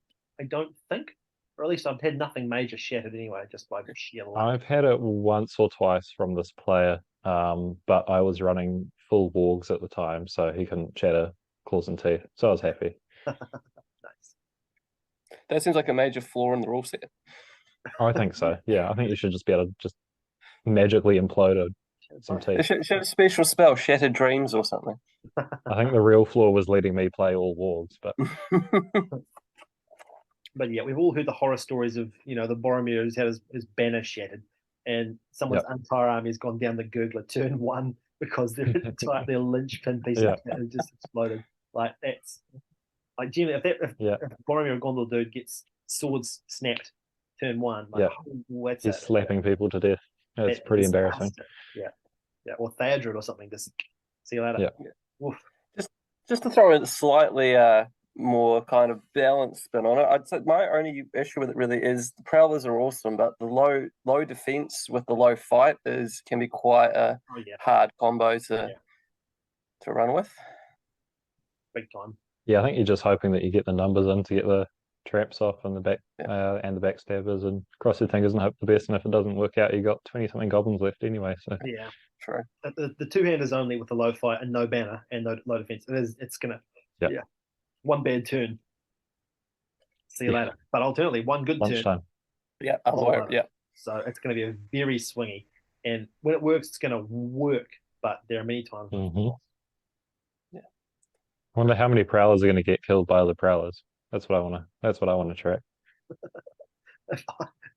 don't think, or at least I've had nothing major shattered anyway, just by sheer luck. I've had it once or twice from this player, but I was running full wargs at the time, so he couldn't shatter claws and teeth. So I was happy. Nice. That seems like a major flaw in the rule set. I think so. Yeah, I think you should just be able to just magically implode some They teeth. should have a special spell, Shattered Dreams or something. I think the real flaw was letting me play all wargs, but But yeah, we've all heard the horror stories of the Boromir who's had his banner shattered, and someone's entire army has gone down the gurgler turn one because their linchpin piece of kit has just exploded. Like that's like generally if Boromir or Gondor dude gets swords snapped turn one, like he's slapping people to death. It's pretty embarrassing. Yeah. Or Theodred or something. Just see you later. Yeah. Oof. Just to throw a slightly more kind of balanced spin on it, I'd say my only issue with it really is the Prowlers are awesome, but the low defense with the low fight can be quite a hard combo to run with. Big time. Yeah, I think you're just hoping that you get the numbers in to get the traps off and the back and the backstabbers, and cross your fingers and hope the best. And if it doesn't work out, you got 20-something goblins left anyway. So yeah, true. The two-handers only with a low fight and no banner and no low defense. It's gonna one bad turn. See you later. But alternately, one good turn. Lunchtime. Yeah, otherwise, So it's going to be a very swingy, and when it works, it's going to work. But there are many times. I wonder how many prowlers are going to get killed by other prowlers. That's what I want to track.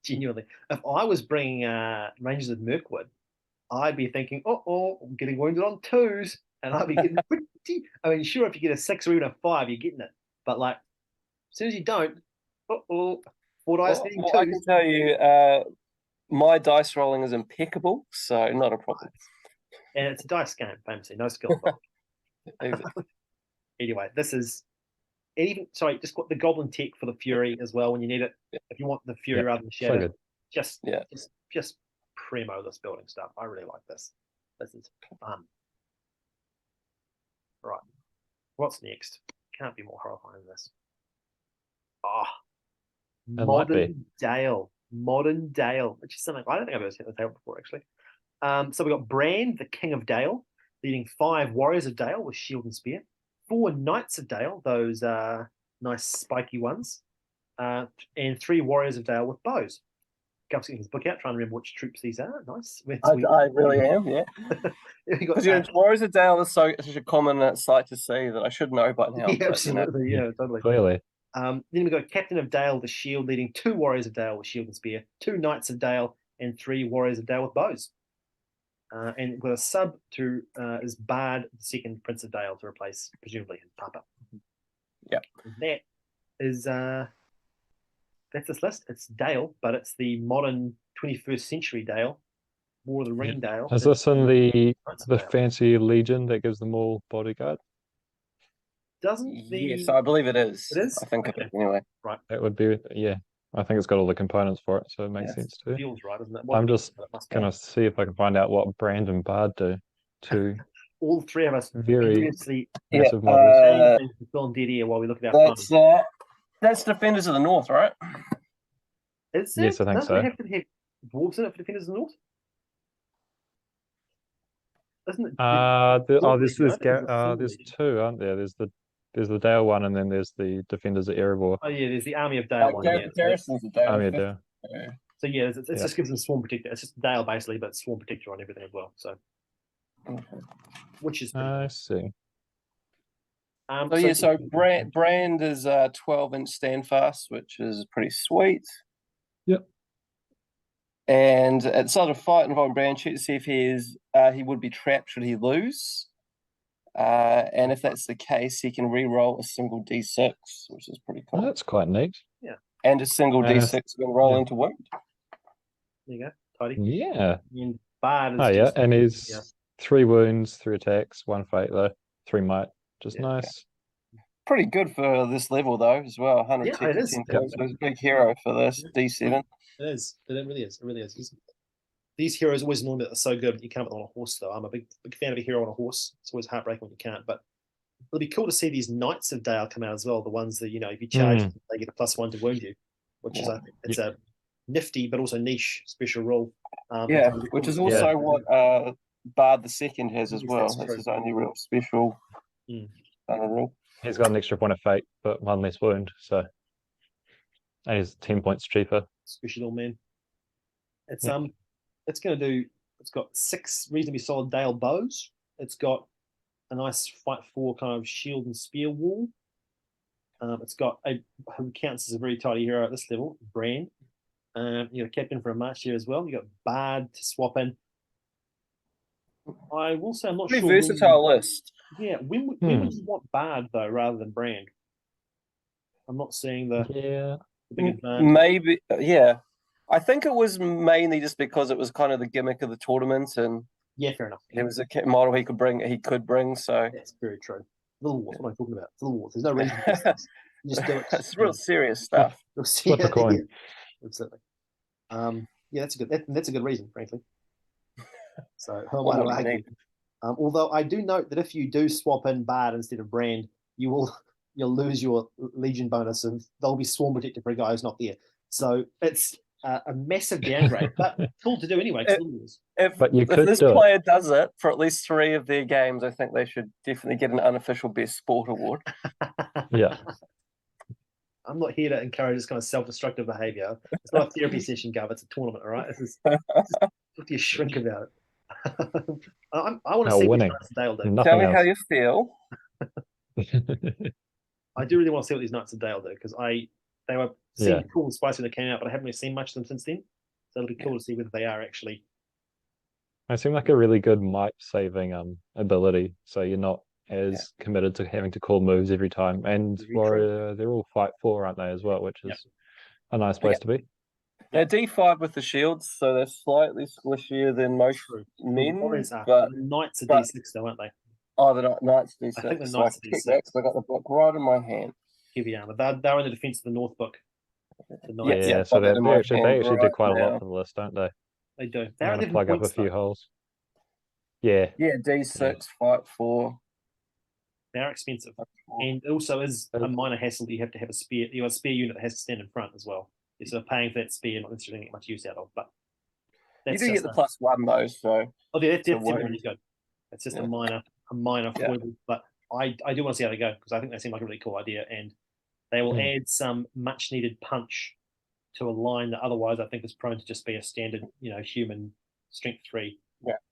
Genuinely, if I was bringing Rangers of Mirkwood, I'd be thinking, I'm getting wounded on 2s, and I'd be getting pretty. I mean, sure, if you get a 6 or even a 5, you're getting it. But like, as soon as you don't, 4 dice getting 2s. I can tell you, my dice rolling is impeccable, so not a problem. And it's a dice game, famously, no skill involved. Anyway, this is just got the Goblin tech for the Fury as well when you need it. If you want the Fury rather than Shadow, just primo this building stuff. I really like this. This is fun. Right, what's next? Can't be more horrifying than this. Modern Dale, which is something I don't think I've ever seen on the table before, actually. So we got Bran, the King of Dale, leading 5 Warriors of Dale with shield and spear, 4 Knights of Dale, those nice spiky ones, and 3 Warriors of Dale with bows. Gup's getting his book out, trying to remember which troops these are. Nice. I really am, yeah. Because Warriors of Dale is such a common sight to see that I should know by now. Yeah, absolutely. Yeah, totally. Clearly. Then we got Captain of Dale, the shield, leading 2 Warriors of Dale with shield and spear, 2 Knights of Dale, and 3 Warriors of Dale with bows. And with a sub to is Bard, the second Prince of Dale, to replace presumably his papa. Yeah. That is that's this list. It's Dale, but it's the modern 21st century Dale, War of the Ring Dale. Is this in the fancy Legion that gives them all bodyguard? Yes, I believe it is. It is? I think it is anyway. Right. That would be, I think it's got all the components for it, so it makes sense too. Feels right, isn't it? I'm just going to see if I can find out what Brand and Bard do to all 3 of us very massive models. Still dead ear while we look at our phone. That's Defenders of the North, right? Is yes, I think so. Have to have dwarves in it for Defenders of the North? Isn't it? There's Legion, I think it's a full there's Legion. two, aren't there? There's the Dale one, and then there's the Defenders of Erebor. Oh yeah, there's the Army of Dale one. Yeah. Garrison's a Dale. Army of 50. Dale. So yeah, it Yeah. just gives them Swarm Protector. It's just Dale basically, but Swarm Protector on everything as well. So, Okay. which is pretty I see. So yeah, so Brand is 12-inch standfast, which is pretty sweet. Yep. And at the start of a fight involving Brand, check to see if he would be trapped should he lose. And if that's the case, he can re-roll a single D6, which is pretty cool. That's quite neat. And a single D6 when rolling to wound. There you go, tidy. Yeah. And Bard is Oh yeah, just, and he's 3 wounds, 3 attacks, 1 fate though, 3 might, just Yeah. nice. Pretty good for this level though, as well. 110 it is. points. So he's a big hero for this D7. It is. It really is. It really is. These heroes always normally are so good. You can't put them on a horse though. I'm a big fan of a hero on a horse. It's always heartbreaking when you can't. But it'll be cool to see these Knights of Dale come out as well. The ones that if you charge, they get a +1 to wound you, which is I think it's a nifty but also niche special rule. Which is also what Bard the Second has as well. That's his only real special rule. He's got an extra point of fate, but 1 less wound, so and he's 10 points cheaper. Special little man. It's it's got 6 reasonably solid Dale bows. It's got a nice fight for kind of shield and spear wall. It's got who counts as a very tidy hero at this level, Brand. You got a captain for a march here as well. You got Bard to swap in. I will say I'm not pretty sure. Versatile list. Yeah, when would you want Bard though rather than Brand? I'm not seeing the big advantage. Maybe, yeah. I think it was mainly just because it was kind of the gimmick of the tournament, and fair enough. It was a model he could bring. So that's very true. Little Wars. What am I talking about? Little Wars. There's no reason for this. You just do it. It's real serious stuff. Flip a coin. Absolutely. That's a good reason, frankly. So who am I to argue? Although I do note that if you do swap in Bard instead of Brand, you'll lose your Legion bonus, and they'll be Swarm Protector for a guy who's not there. So it's a massive downgrade, but cool to do anyway. If this player does it for at least 3 of their games, I think they should definitely get an unofficial Best Sport award. Yeah. I'm not here to encourage this kind of self-destructive behavior. It's not a therapy session, Gov. It's a tournament, all right? Just look you shrink about it. I want to see winning. what Knights of Dale do. Tell me how you feel. I do really want to see what these Knights of Dale do, because they were seemed cool and spicy when they came out, but I haven't really seen much of them since then. So it'll be cool to see whether they are actually. They seem like a really good might-saving ability, so you're not as committed to having to call moves every time. And they're all fight 4, aren't they, as well, which is a nice place to be. They're D5 with the shields, so they're slightly squishier than most men. But the Knights are D6 though, aren't they? Oh, the Knights D6. I think the Knights are D6. I got the book right in my hand. Heavy armor. They're in the defense of the North book. Yeah, so they actually do quite a lot for the list, don't they? They do. They're going to plug up a few holes. Yeah. Yeah, D6, fight 4. They're expensive. And it also is a minor hassle that you have to have a spear. You have a spear unit that has to stand in front as well. You're sort of paying for that spear, not necessarily get much use out of. But you do get the +1 though, so. Oh, yeah, that's really good. It's just a minor foible. But I do want to see how they go, because I think they seem like a really cool idea, and they will add some much needed punch to a line that otherwise I think is prone to just be a standard, human strength 3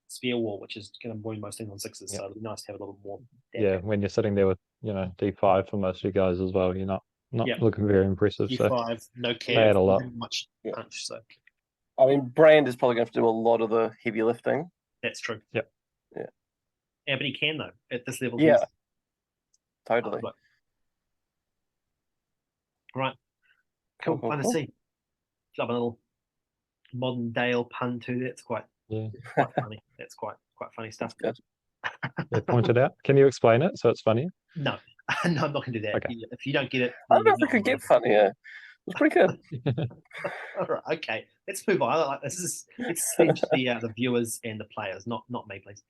spear wall, which is going to wound most things on 6s. So it'd be nice to have a little more. Yeah, when you're sitting there with D5 for most of you guys as well, you're not looking very impressive. D5, so no care, they add a lot. Much punch. So I mean, Brand is probably going to have to do a lot of the heavy lifting. That's true. Yep. Yeah, but he can though at this level. Yeah, totally. Right. Cool. Fun to see. Love a little modern Dale pun too. That's quite funny. That's quite funny stuff. Good. They pointed out. Can you explain it so it's funny? No, I'm not going to do that. Okay. If you don't get it, I don't know if it could get funnier. It was pretty good. All right, okay, let's move on. I like this. It's the viewers and the players, not me, please.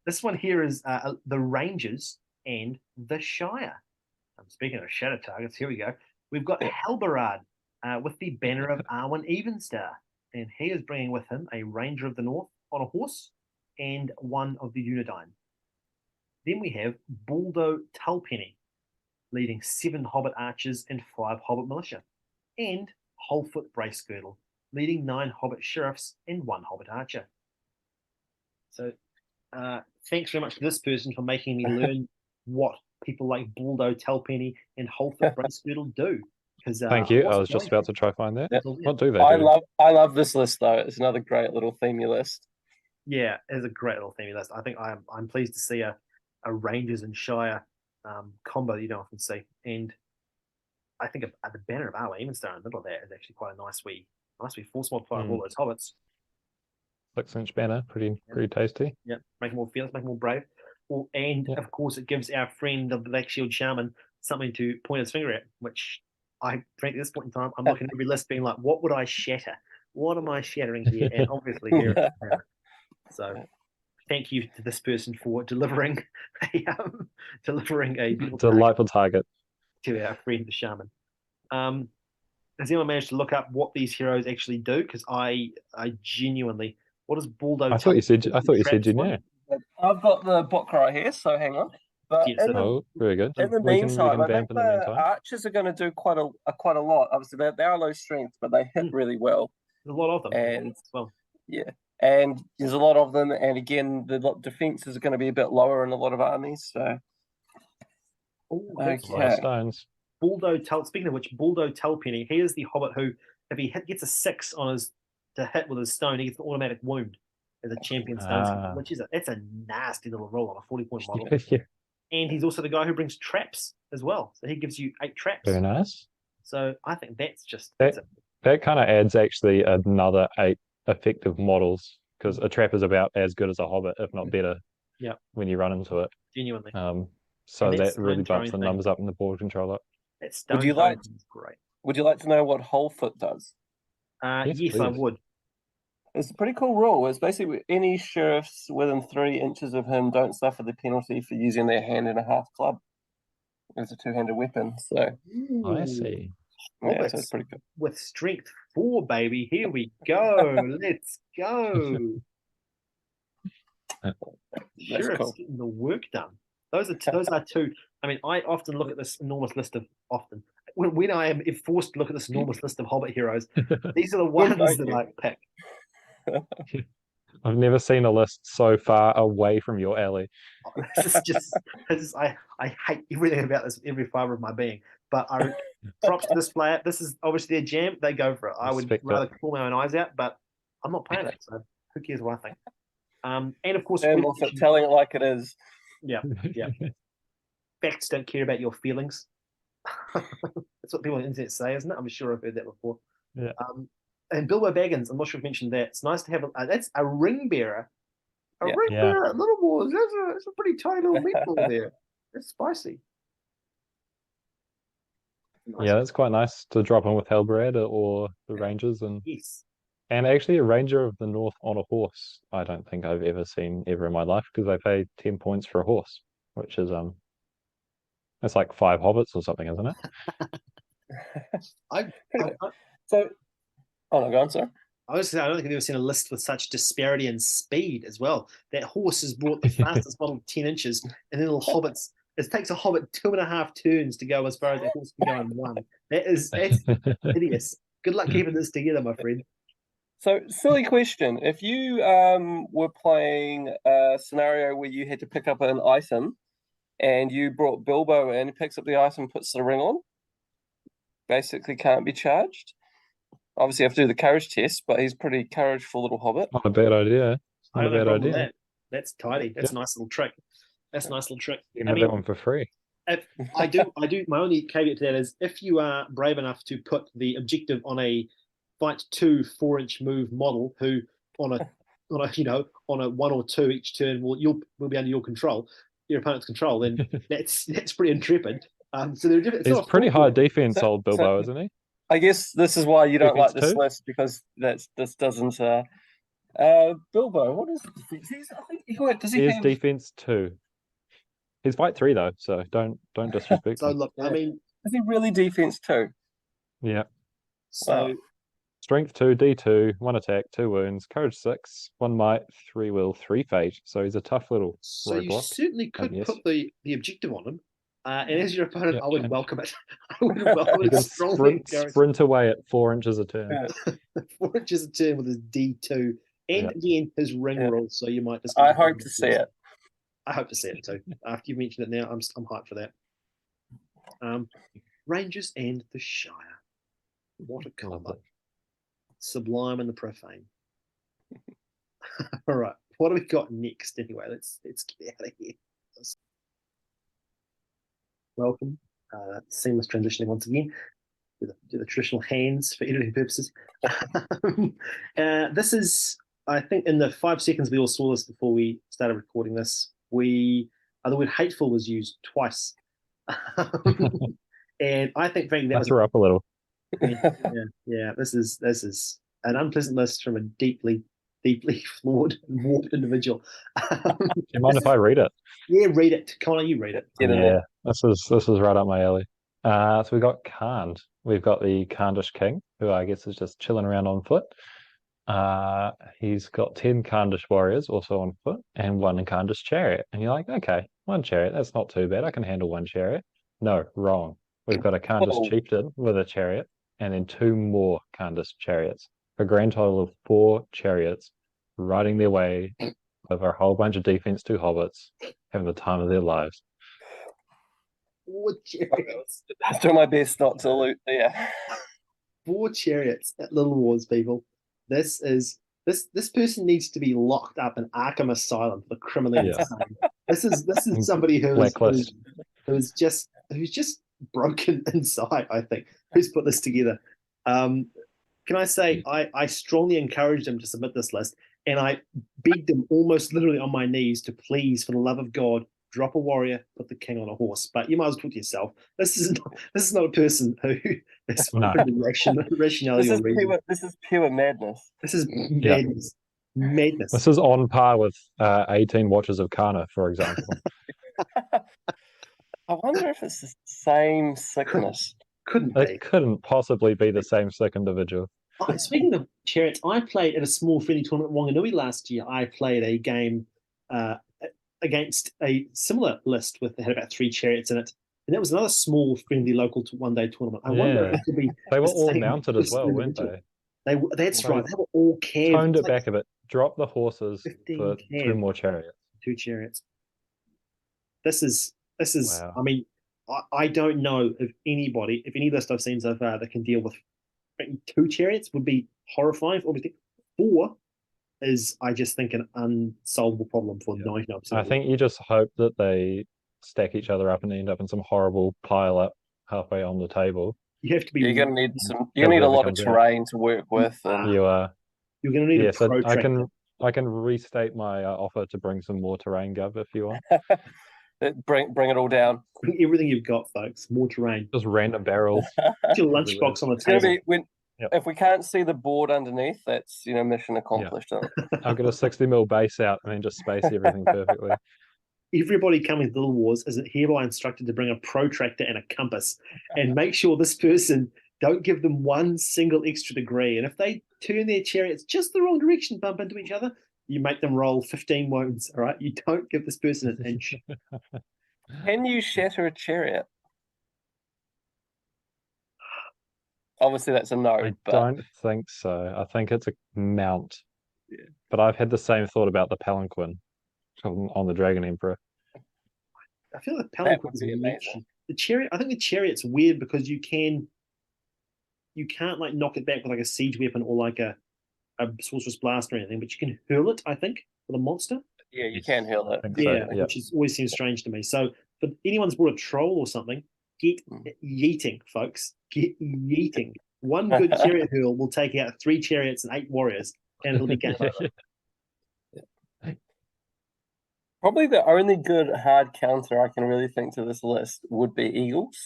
This one here is the Rangers and the Shire. Speaking of shadow targets, here we go. We've got Halberard with the banner of Arwen Evenstar, and he is bringing with him a Ranger of the North on a horse and 1 of the Unidyne. Then we have Baldo Tulpenny, leading 7 Hobbit archers and 5 Hobbit militia, and Wholefoot Bracegirdle, leading 9 Hobbit sheriffs and 1 Hobbit archer. So thanks very much to this person for making me learn what people like Baldo Tulpenny and Wholefoot Bracegirdle do. Thank you. I was just about to try find that. Yeah. What do they I do? love this list though. It's another great little themey list. Yeah, it's a great little themey list. I think I'm pleased to see a Rangers and Shire combo that you don't often see. And I think the banner of Arla Evenstone in the middle of that is actually quite a nice wee force multiplier of all those hobbits. 6-inch banner, pretty tasty. Yeah, make them more fearless, make them more brave. Well, and of course, it gives our friend the Black Shield Shaman something to point his finger at, which frankly, at this point in time, I'm looking at every list being like, what would I shatter? What am I shattering here? And obviously, here it's the banner. So, thank you to this person for delivering a beautiful delightful target to our friend the Shaman. Has anyone managed to look up what these heroes actually do? Because I genuinely, what does Baldo? I thought you said you knew. I've got the book right here, so hang on. But very good. In the meantime, I think the archers are going to do quite a lot. Obviously, they are low strength, but they hit really well. There's a lot of them, and as well. Yeah, and there's a lot of them. And again, the defense is going to be a bit lower in a lot of armies. So, okay. Stones. Speaking of which, Baldo Tulpenny, he is the hobbit who, if he gets a 6 on his to hit with his stone, he gets an automatic wound as a champion stone, which is that's a nasty little roll on a 40-point model. Yeah. And he's also the guy who brings traps as well, so he gives you 8 traps. Very nice. So I think that's just that kind of adds actually another 8 effective models, because a trap is about as good as a hobbit, if not better. Yeah. When you run into it, genuinely. So that really bumps the numbers up in the board controller. Would you like? Great. Would you like to know what Wholefoot does? Yes, I would. It's a pretty cool rule. It's basically any sheriffs within 3 inches of him don't suffer the penalty for using their hand and a half club. It's a 2-handed weapon. So I see. Yeah, so it's pretty good. With strength 4, baby. Here we go. Let's go. Sheriff's cool. Getting the work done. Those are 2. I mean, I often look at this enormous list of when I am forced to look at this enormous list of Hobbit heroes, these are the ones that I pick. I've never seen a list so far away from your alley. I hate everything about this, every fiber of my being. But props to this player. This is obviously their jam. They go for it. I would rather pull my own eyes out, but I'm not playing it, so who cares what I think? And of course, telling it like it is. Yeah. Facts don't care about your feelings. That's what people on the internet say, isn't it? I'm sure I've heard that before. Yeah. And Bilbo Baggins, I'm not sure if I mentioned that. It's nice to have that's a ring bearer. Ring bearer at Little Wars. That's a pretty tiny little meatball there. That's spicy. Nice. Yeah, that's quite nice to drop in with Halbrad or the Rangers, and yes. And actually, a Ranger of the North on a horse, I don't think I've ever seen ever in my life, because they pay 10 points for a horse, which is it's like 5 hobbits or something, isn't it? Oh, go on, sir. I don't think I've ever seen a list with such disparity in speed as well. That horse has brought the fastest model 10 inches, and then little hobbits. It takes a hobbit 2.5 turns to go as far as a horse can go in 1. That's hideous. Good luck keeping this together, my friend. So, silly question. If you were playing a scenario where you had to pick up an item and you brought Bilbo in, he picks up the item, puts the ring on, basically can't be charged. Obviously, you have to do the courage test, but he's pretty courageful little hobbit. Not a bad idea. Not a bad idea. That's tidy. That's a nice little trick. You can have that one for free. I do. My only caveat to that is if you are brave enough to put the objective on a fight 2 4-inch move model who on a 1 or 2 each turn will be under your opponent's control, then that's pretty intrepid. So they're different. He's pretty high defense, old Bilbo, isn't he? I guess this is why you don't defense like this 2? list, because this doesn't. Bilbo, what is defense? Does he have defense 2? He's fight 3 though, so don't disrespect. So look, I mean, is he really defense 2? Yeah. So Strength 2, D2, 1 attack, 2 wounds, courage 6, 1 might, 3 will, 3 fate. So he's a tough little So you roadblock. certainly could yes. put the objective on him. And as your opponent, Yep, I would and- welcome it. I would welcome You it can strongly. sprint away at 4 inches a turn. Yeah. 4 inches a turn with his D2. And Yeah. again, his ring Yeah. roll, so you might just. I hope to see it. I hope to see it too. After you've mentioned it now, I'm hyped for that. Rangers and the Shire. What a combo. Lovely. Sublime and the profane. All right. What do we got next anyway? Let's get out of here. Welcome. Seamless transitioning once again. Do the traditional hands for editing purposes. This is, I think, in the 5 seconds we all saw this before we started recording this, the word hateful was used twice. And I think, frankly, that I was threw up a little. yeah. This is an unpleasant list from a deeply flawed and warped individual. Do you mind if I read it? Yeah, read it. Connor, you read it. Yeah, this is right up my alley. So we got Khand. We've got the Khandish king, who I guess is just chilling around on foot. He's got 10 Khandish warriors also on foot and 1 Khandish chariot. And you're like, okay, 1 chariot, that's not too bad. I can handle 1 chariot. No, wrong. We've got a Khandish chieftain with a chariot and then 2 more Khandish chariots. A grand total of 4 chariots riding their way over a whole bunch of defense 2 hobbits, having the time of their lives. 4 chariots. I'll do my best not to loot there. 4 chariots at Little Wars, people. This person needs to be locked up in Arkham Asylum for criminally insane. This is somebody who's just broken inside, I think, who's put this together. Can I say I strongly encouraged him to submit this list, and I begged him almost literally on my knees to please, for the love of God, drop a warrior, put the king on a horse. But you might as well talk to yourself. This is not a person who is rationality or reason. This is pure madness. This is madness. Madness. This is on par with 18 Watches of Kana, for example. I wonder if it's the same sickness. Couldn't be. It couldn't possibly be the same sick individual. Oh, speaking of chariots, I played at a small friendly tournament at Wanganui last year. I played a game against a similar list that had about 3 chariots in it. And that was another small, friendly, local one-day tournament. I wonder if it could be. They were all mounted as well, weren't they? That's right. They were all carried. Toned it back a bit. Drop the horses for 2 more chariots. 2 chariots. This is. Wow. I mean, I don't know if any list I've seen so far that can deal with 2 chariots would be horrifying. Obviously, 4 is, I just think, an unsolvable problem for 99%. I think you just hope that they stack each other up and end up in some horrible pile up halfway on the table. You have to be. You're going to need You need a lot of terrain to work with. And you are. You're going to need a protractor. I can restate my offer to bring some more terrain, Gov, if you want. Bring it all down. Bring everything you've got, folks. More terrain. Just random barrels. Put your lunchbox on the It's going table. to be if we can't see the board underneath, that's mission accomplished. I'll get a 60mm base out and then just space everything perfectly. Everybody coming to Little Wars is hereby instructed to bring a protractor and a compass, and make sure this person don't give them 1 single extra degree. And if they turn their chariots just the wrong direction, bump into each other, you make them roll 15 wounds. All right, you don't give this person an inch. Can you shatter a chariot? Obviously, that's a no. I don't think so. I think it's a mount. Yeah. But I've had the same thought about the palanquin on the Dragon Emperor. I feel like the palanquin is amazing. The chariot. I think the chariot's weird because you can't like knock it back with like a siege weapon or like a sorcerer's blast or anything, but you can hurl it. I think with a monster. Yeah, you can hurl it. Which always seems strange to me. So, if anyone's brought a troll or something, get yeeting, folks. Get yeeting. 1 good chariot hurl will take out 3 chariots and 8 warriors, and it'll be game over. Probably the only good hard counter I can really think to this list would be Eagles.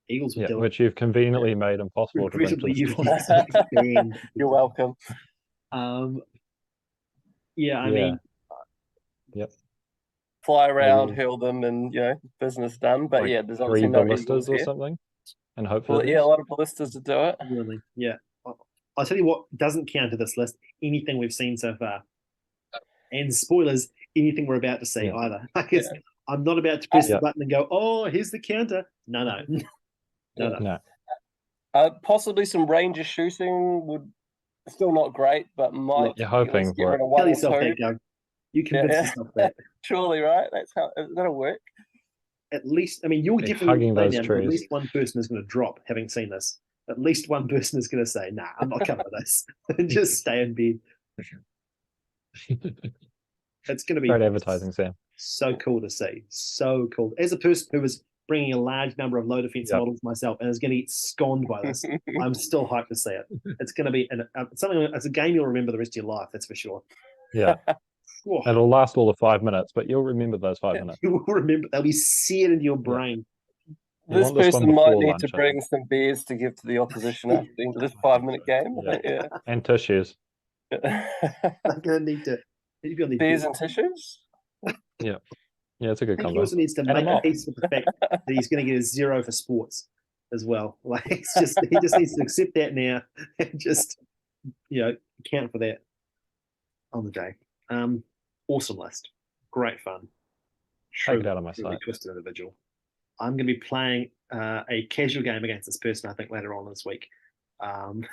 Eagles would do it. Which you've conveniently made impossible to bring to Regrettably, You're welcome. I mean, fly around, hurl them, and business done. But like there's 3 obviously no ballistas or here. something. and hope for Well, the yeah, a best. lot of ballistas to do it. Really, yeah. I'll tell you what doesn't count to this list. Anything we've seen so far, and spoilers, anything we're about to see Yeah. either. I'm not about to press the button and go, "Oh, here's the counter." No, no. No. Possibly some Ranger shooting would still not great, but might Look, You're at least hoping get for rid it. of one Tell or yourself two. that, Doug. You convince yourself that. Surely, right? That'll work. At least, I mean, you're Be definitely hugging going to those say now, but at trees. least one person is going to drop having seen this. At least one person is going to say, "Nah, I'm not coming to this," and just stay in bed. It's going to be Great advertising, Sam. so cool to see. So cool. As a person who was bringing a large number of low defense models myself and is going to get scorned by this, I'm still hyped to see it. It's going to be something. It's a game you'll remember the rest of your life. That's for sure. Yeah. It'll last all the 5 minutes, but you'll remember those 5 minutes. You will remember. They'll be seared into your brain. This person might need to bring some beers to give to the opposition after the end of this 5-minute game. Yeah. And tissues. I'm going to need to. Beers and tissues? Yeah. Yeah, it's a good combo. He also needs to make peace with the fact that he's going to get a 0 for sports as well. Like he just needs to accept that now and just account for that on the day. Awesome list, great fun. Take it out of my really sight. Twisted individual. I'm going to be playing a casual game against this person. I think later on this week, and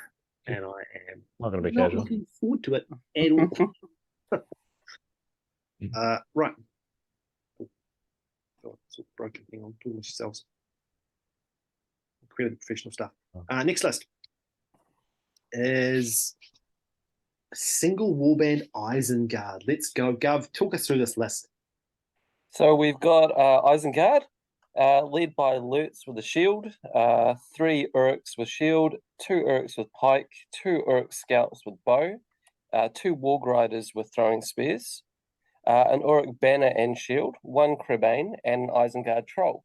I am not going to be not casual. looking forward to it at all. Right. Oh, it's all broken. Hang on, talking to yourselves. Incredibly professional stuff. Next list is single warband Isengard. Let's go, Gov. Talk us through this list. So we've got Isengard, led by Lurtz with a shield, 3 Uruks with shield, 2 Uruks with pike, 2 Uruk scouts with bow, 2 Warg Riders with throwing spears, an Uruk banner and shield, 1 Crebain, and an Isengard troll.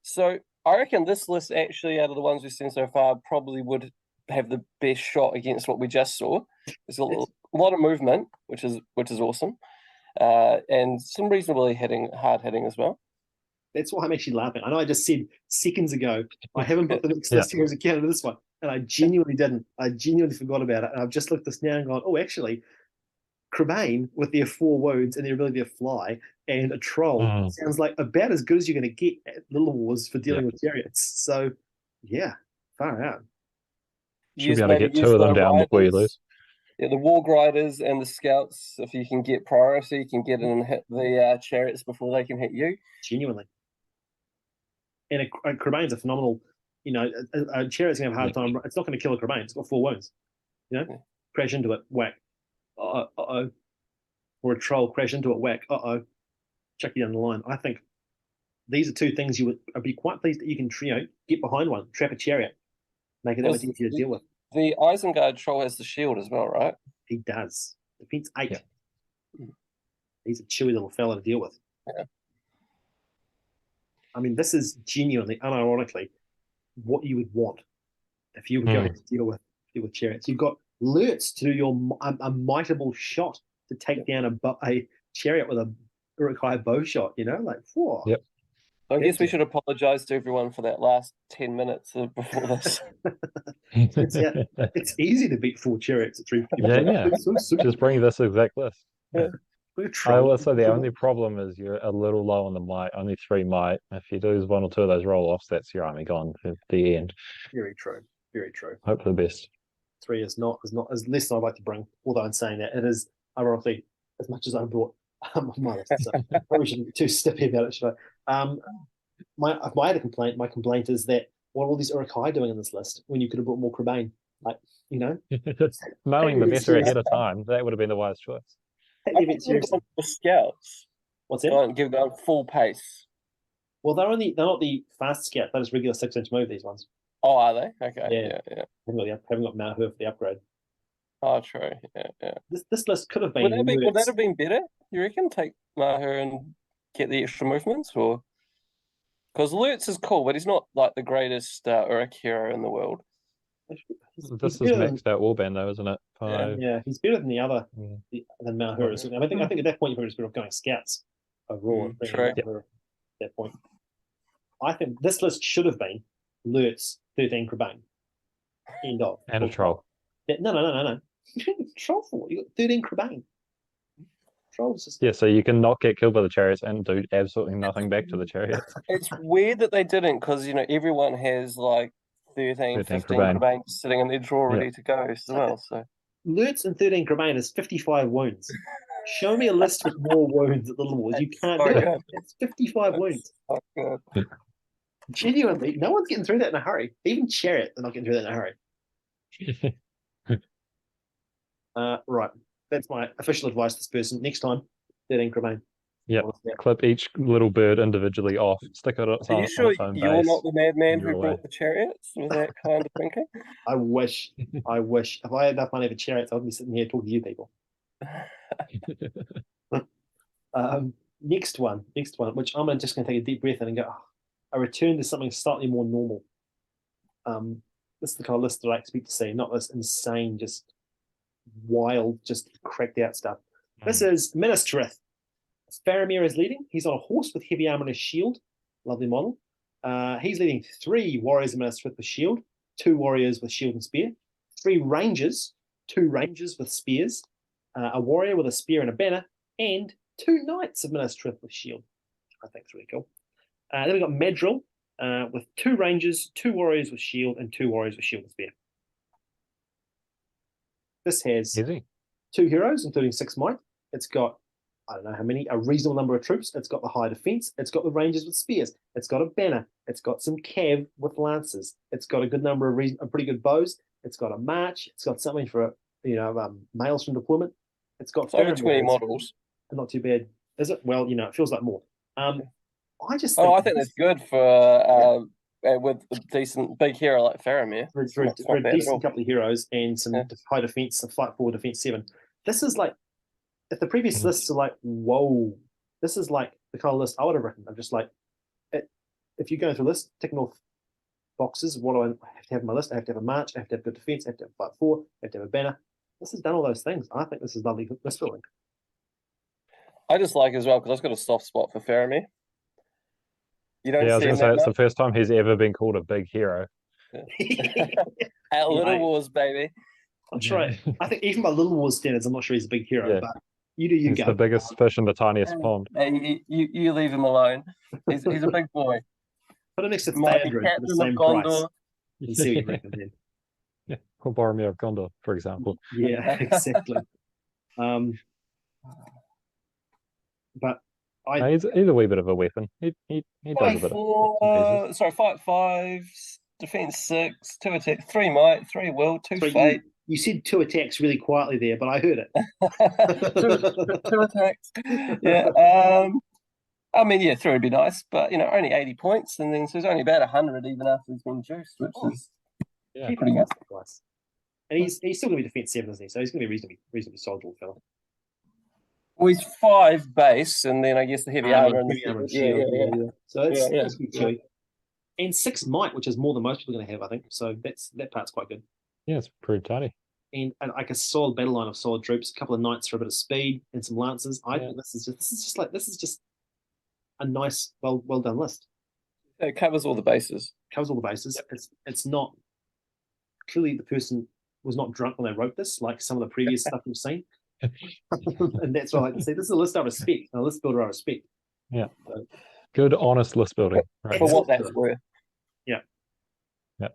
So I reckon this list actually, out of the ones we've seen so far, probably would have the best shot against what we just saw. There's a lot of movement, which is awesome, and some reasonably hard hitting as well. That's why I'm actually laughing. I know I just said seconds ago I haven't put the next list here as a counter to this one, and I genuinely didn't. I genuinely forgot about it, and I've just looked this now and gone, oh, actually, Crebain with their 4 wounds and their ability to fly and a troll sounds like about as good as you're going to get at Little Wars for dealing with chariots. So, yeah, far out. Should be able to get 2 of them down before you lose. Yeah, the Warg Riders and the Scouts, if you can get priority, you can get in and hit the chariots before they can hit you. Genuinely. And a Crebain's a phenomenal, a chariot's going to have a hard time. It's not going to kill a Crebain. It's got 4 wounds. Crash into it, whack. Uh-oh. Or a troll, crash into it, whack. Uh-oh. Chuck you down the line. I think these are 2 things you would be quite pleased that you can get behind one, trap a chariot, make it that much easier to deal with. The Isengard troll has the shield as well, right? He does. Defense 8. Yeah. He's a chewy little fella to deal with. Yeah. I mean, this is genuinely, unironically, what you would want if you were going to deal with chariots. You've got Lurtz to do a mightable shot to take down a chariot with a Uruk-hai bow shot, whoa. Yep. I guess we should apologize to everyone for that last 10 minutes before this. It's easy to beat 4 chariots at 350. Yeah. Just bring this exact list. Yeah. I will say the only problem is you're a little low on the might, only 3 might. If you lose 1 or 2 of those roll-offs, that's your army gone at the end. Very true. Very true. Hope for the best. 3 is not as less than I'd like to bring, although in saying that, it is ironically as much as I brought my list. So I probably shouldn't be too stiffy about it, should I? If I had a complaint, my complaint is that what are all these Uruk-hai doing in this list when you could have brought more Crebain? Knowing the better ahead of time, that would have been the wise choice. The Scouts. What's that? Give them full pace. Well, they're not the fast scout. They're just regular 6-inch move. These ones. Oh, are they? Okay. Yeah. Haven't got Mount Her for the upgrade. Oh, true. Yeah. This list could have been. Would that have been better? You reckon? Take Maher and get the extra movements, or because Lurtz is cool, but he's not like the greatest Uruk hero in the world. This is maxed out warband though, isn't it? 5. Yeah, he's better than the other than Mount Her. I think at that point you're probably just better off going scouts overall. True. At that point, I think this list should have been Lurtz, 13 Crabane. End of. And a troll. No. Troll 4. You got 13 Crabane. Trolls just Yeah, so you can not get killed by the chariots and do absolutely nothing back to the chariots. It's weird that they didn't, because everyone has like 13, 13 15 Crabane. Crabane sitting in their drawer Yeah. ready to go as well. So Lurtz and 13 Crabane is 55 wounds. Show me a list with more wounds at Little Wars. You It's can't so do it. good. It's 55 wounds. so good. Genuinely, no one's getting through that in a hurry. Even Chariot, they're not getting through that in a hurry. Right. That's my official advice to this person. Next time, 13 Crabane. Yep. Yeah. Clip each little bird individually off, stick it Are you sure on its own you're base. not the madman you're who away. brought the chariots? Was that kind of thinking? I wish. If I had enough money for chariots, I would be sitting here talking to you people. Next one, which I'm just going to take a deep breath in and go, I return to something slightly more normal. This is the kind of list that I expect to see, not this insane, just wild, just cracked out stuff. This is Ministerith. Faramir is leading. He's on a horse with heavy armor and a shield. Lovely model. He's leading 3 warriors of Ministerith with shield, 2 warriors with shield and spear, 3 rangers, 2 rangers with spears, a warrior with a spear and a banner, and 2 knights of Ministerith with shield. I think it's really cool. Then we've got Madril with 2 rangers, 2 warriors with shield, and 2 warriors with shield and spear. This has Easy. 2 heroes, including 6 might. It's got, I don't know how many, a reasonable number of troops. It's got the high defense. It's got the rangers with spears. It's got a banner. It's got some cav with lances. It's got a good number of pretty good bows. It's got a march. It's got something for males from deployment. It's got Over 20 Faramir. models. Not too bad, is it? Well, it feels like more. I just I think that's good for with a decent big hero like Faramir. for a decent couple of heroes and some high defense, a fight 4, defense 7. This is like, if the previous lists are like, whoa, this is like the kind of list I would have written. I'm just like, if you go through this, ticking off boxes, what do I have to have on my list? I have to have a march, I have to have good defense, I have to have a fight 4, I have to have a banner. This has done all those things. I think this is lovely list building. I just like it as well because I've got a soft spot for Faramir. You don't Yeah, I was see going him to say that it's the much. first time he's ever been called a big hero. At Little Right. Wars, baby. I'm sure. I think even by Little Wars standards, I'm not sure he's a big hero, Yeah. but you do you He's go. the biggest fish in the tiniest pond. Hey, you leave him alone. He's a big boy. Put him next to Mighty Theodred for Captain the of same price Gondor. and see what you reckon then. Yeah, or Boromir of Gondor, for example. Yeah, exactly. But He's a wee bit of a weapon. He does a Fight bit of 4, sorry, fight 5, defense 6, 2 attack, 3 might, 3 will, 2 sorry, fate. you said 2 attacks really quietly there, but I heard it. 2 attacks. Yeah. I mean, yeah, 3 would be nice, but only 80 points, and then so he's only about 100 even after he's been juiced, which is Yeah. pretty good. Nice. And he's still going to be defense 7, isn't he? So he's going to be reasonably solid little fella. Well, he's 5 base, and then I guess the heavy armor and Heavy armor and yeah, shield. yeah. Yeah. So it's Yeah, pretty chewy. And 6 might, which is more than most people are going to have, I think. So that part's quite good. Yeah, it's pretty tiny. And like a solid battle line of solid troops, a couple of knights for a bit of speed, and some lancers. I think this is just a nice, well done list. It covers all the bases. Covers all the bases. Yep. It's not clearly the person was not drunk when they wrote this, like some of the previous stuff we've seen. And that's what I like to say. This is a list I respect, a list builder I respect. Yeah. So, good, honest list building. Right. For what that's worth. Yeah. Yeah.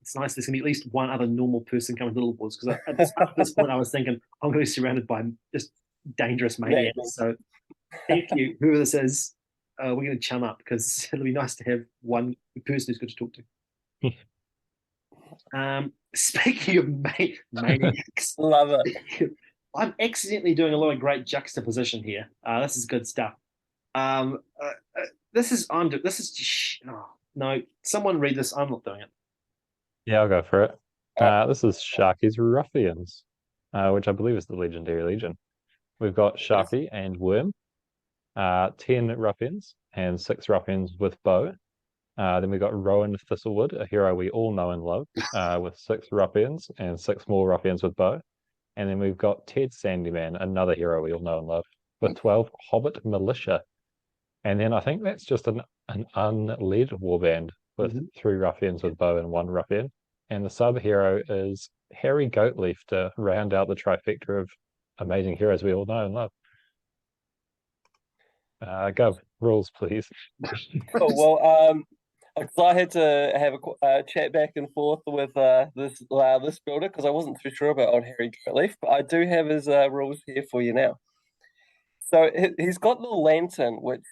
It's nice there's going to be at least one other normal person coming to Little Wars, because at this point I was thinking I'm going to be surrounded by just dangerous maniacs. Yeah. So thank you, whoever this is. We're going to chum up because it'll be nice to have one person who's good to talk to. Speaking of maniacs, love it. I'm accidentally doing a lot of great juxtaposition here. This is good stuff. No. Someone read this. I'm not doing it. Yeah, I'll go for it. This is Sharky's Ruffians, which I believe is the Legendary Legion. We've got Sharky and Worm, 10 ruffians and 6 ruffians with bow. Then we've got Rowan Thistlewood, a hero we all know and love, with 6 ruffians and 6 more ruffians with bow. And then we've got Ted Sandyman, another hero we all know and love, with 12 Hobbit militia. And then I think that's just an unled warband with Mhm. 3 ruffians with bow and 1 ruffian. And the sub hero is Harry Goatleaf to round out the trifecta of amazing heroes we all know and love. Go, rules, please. Oh, well, because I had to have a chat back and forth with this builder because I wasn't too sure about old Harry Goatleaf, but I do have his rules here for you now. So he's got the lantern, which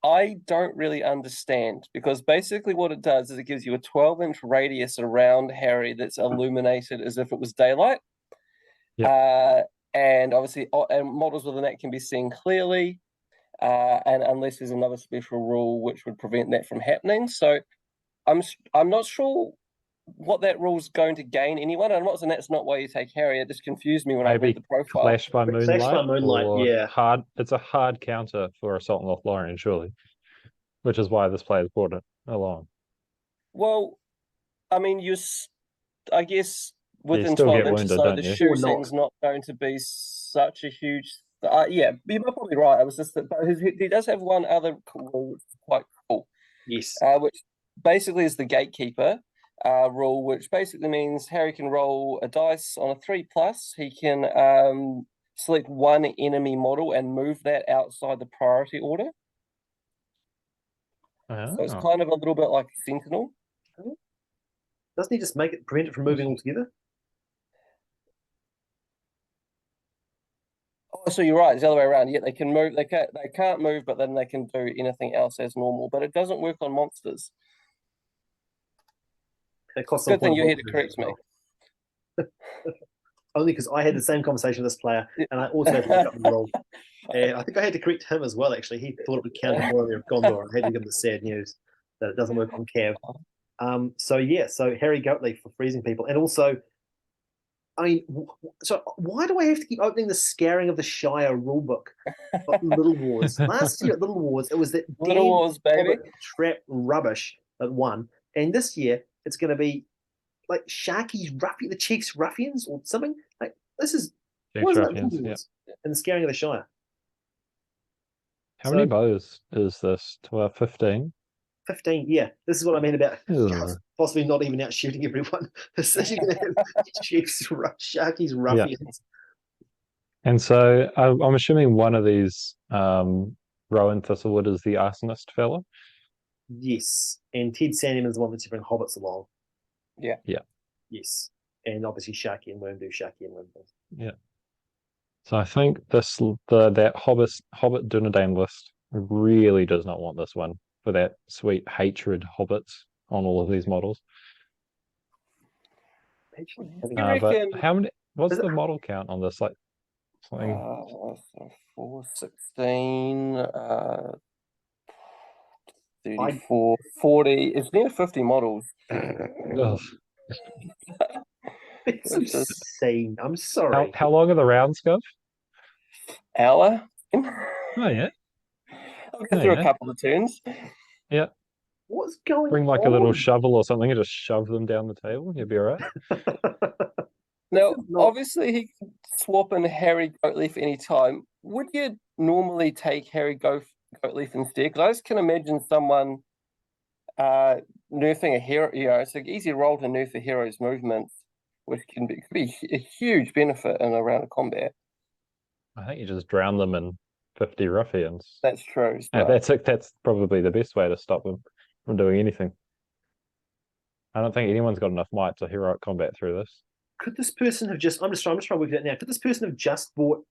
I don't really understand because basically what it does is it gives you a 12-inch radius around Harry that's illuminated as if it was daylight. And obviously, and models within that can be seen clearly, and unless there's another special rule which would prevent that from happening. So I'm not sure what that rule's going to gain anyone. I'm not saying that's not why you take Harry. It just confused me when I Maybe read the profile. Clash by Moonlight, or yeah. it's a hard counter for Assault and Lothlorien, surely, which is why this player's brought it along. Well, I mean, I guess within still 12 get inches, wounded, so don't the you? shooting's not going to be such a huge. Yeah, you're probably right. I was just, but he does have one other rule which is quite cool. Yes. Which basically is the gatekeeper rule, which basically means Harry can roll a dice on a 3+. He can select one enemy model and move that outside the priority order. So it's kind of a little bit like a Sentinel. Doesn't he just prevent it from moving altogether? Oh, so you're right. It's the other way around. Yeah, they can move. They can't move, but then they can do anything else as normal. But it doesn't work on monsters. It costs Good thing you're here to correct me. Only because I had the same conversation with this player, and I also had to look up the rule. And I think I had to correct him as well, actually. He thought it would count as Warrior of Gondor. I had to give him the sad news that it doesn't work on Cav. So Harry Goatleaf for freezing people. And also, I mean, so why do I have to keep opening the Scaring of the Shire rulebook of Little Wars? Last year at Little Wars, it was that Little Wars, baby. trap rubbish that won. And this year, it's going to be like Sharky's the Chiefs Ruffians or something. Like, this is Chiefs Ruffians, yeah. And the Scaring of the Shire. How many bows is this? 15? 15, yeah. This is what I mean about Ugh. possibly not even out shooting everyone. This is going to have Chiefs, Sharky's Ruffians. Yeah. And so I'm assuming one of these Rowan Thistlewood is the arsonist fella. Yes. And Ted Sandeman's the one that's to bring hobbits along. Yeah. Yeah. Yes. And obviously Sharky and Wormdo, Sharky and Wormdo. Yeah. So I think that Hobbit Dunedain list really does not want this one for that sweet hatred hobbits on all of these models. But how many? What's the model count on this? Like something. 416, 34, 40. It's near 50 models. It's insane. I'm sorry. How long are the rounds, Gov? Hour. Oh yeah. I'll go through a couple of turns. Yeah. What's going on? Bring like a little shovel or something and just shove them down the table. You'll be all right. Now, obviously, he can swap in Harry Goatleaf anytime. Would you normally take Harry Goatleaf instead? Because I just can imagine someone nerfing a hero. You know, it's an easy roll to nerf a hero's movements, which could be a huge benefit in a round of combat. I think you just drown them in 50 ruffians. That's true. So. That's probably the best way to stop them from doing anything. I don't think anyone's got enough might to heroic combat through this. Could this person have I'm just trying to work it out now. Could this person have just bought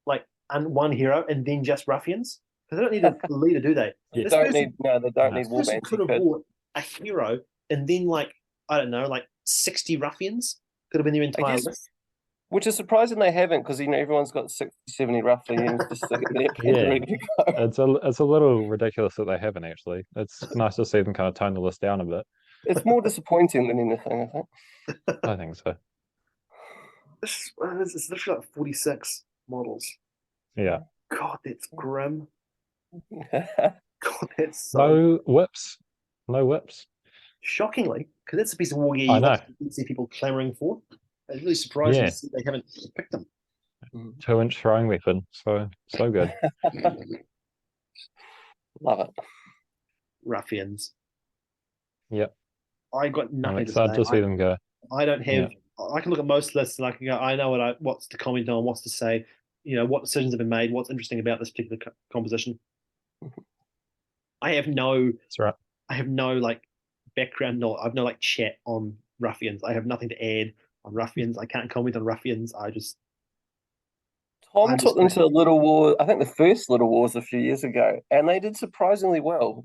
like one hero and then just ruffians? Because they don't need a leader, do they? They don't need warbands. Could have bought a hero and then like 60 ruffians. Could have been their entire list. Which is surprising they haven't, because everyone's got 60, 70 ruffians just sitting there ready to go. It's a little ridiculous that they haven't actually. It's nice to see them kind of tone the list down a bit. It's more disappointing than anything, I think. I think so. It's literally like 46 models. Yeah. God, that's grim. God, that's no whips. No whips. Shockingly, because that's a piece of war gear you see people clamoring for. It's really surprising to see they haven't picked them. 2-inch throwing weapon. So good. Love it. Ruffians. Yep. I got I'm nothing to excited say. to see them go. I don't Yeah. have. I can look at most lists and I can go. I know what's to comment on, what's to say. What decisions have been made. What's interesting about this particular composition. I have no. That's right. I have no like background. No, I've no like chat on ruffians. I have nothing to add on ruffians. I can't comment on ruffians. Tom I'm took just them to Little War, I think the first Little Wars a few years ago, and they did surprisingly well.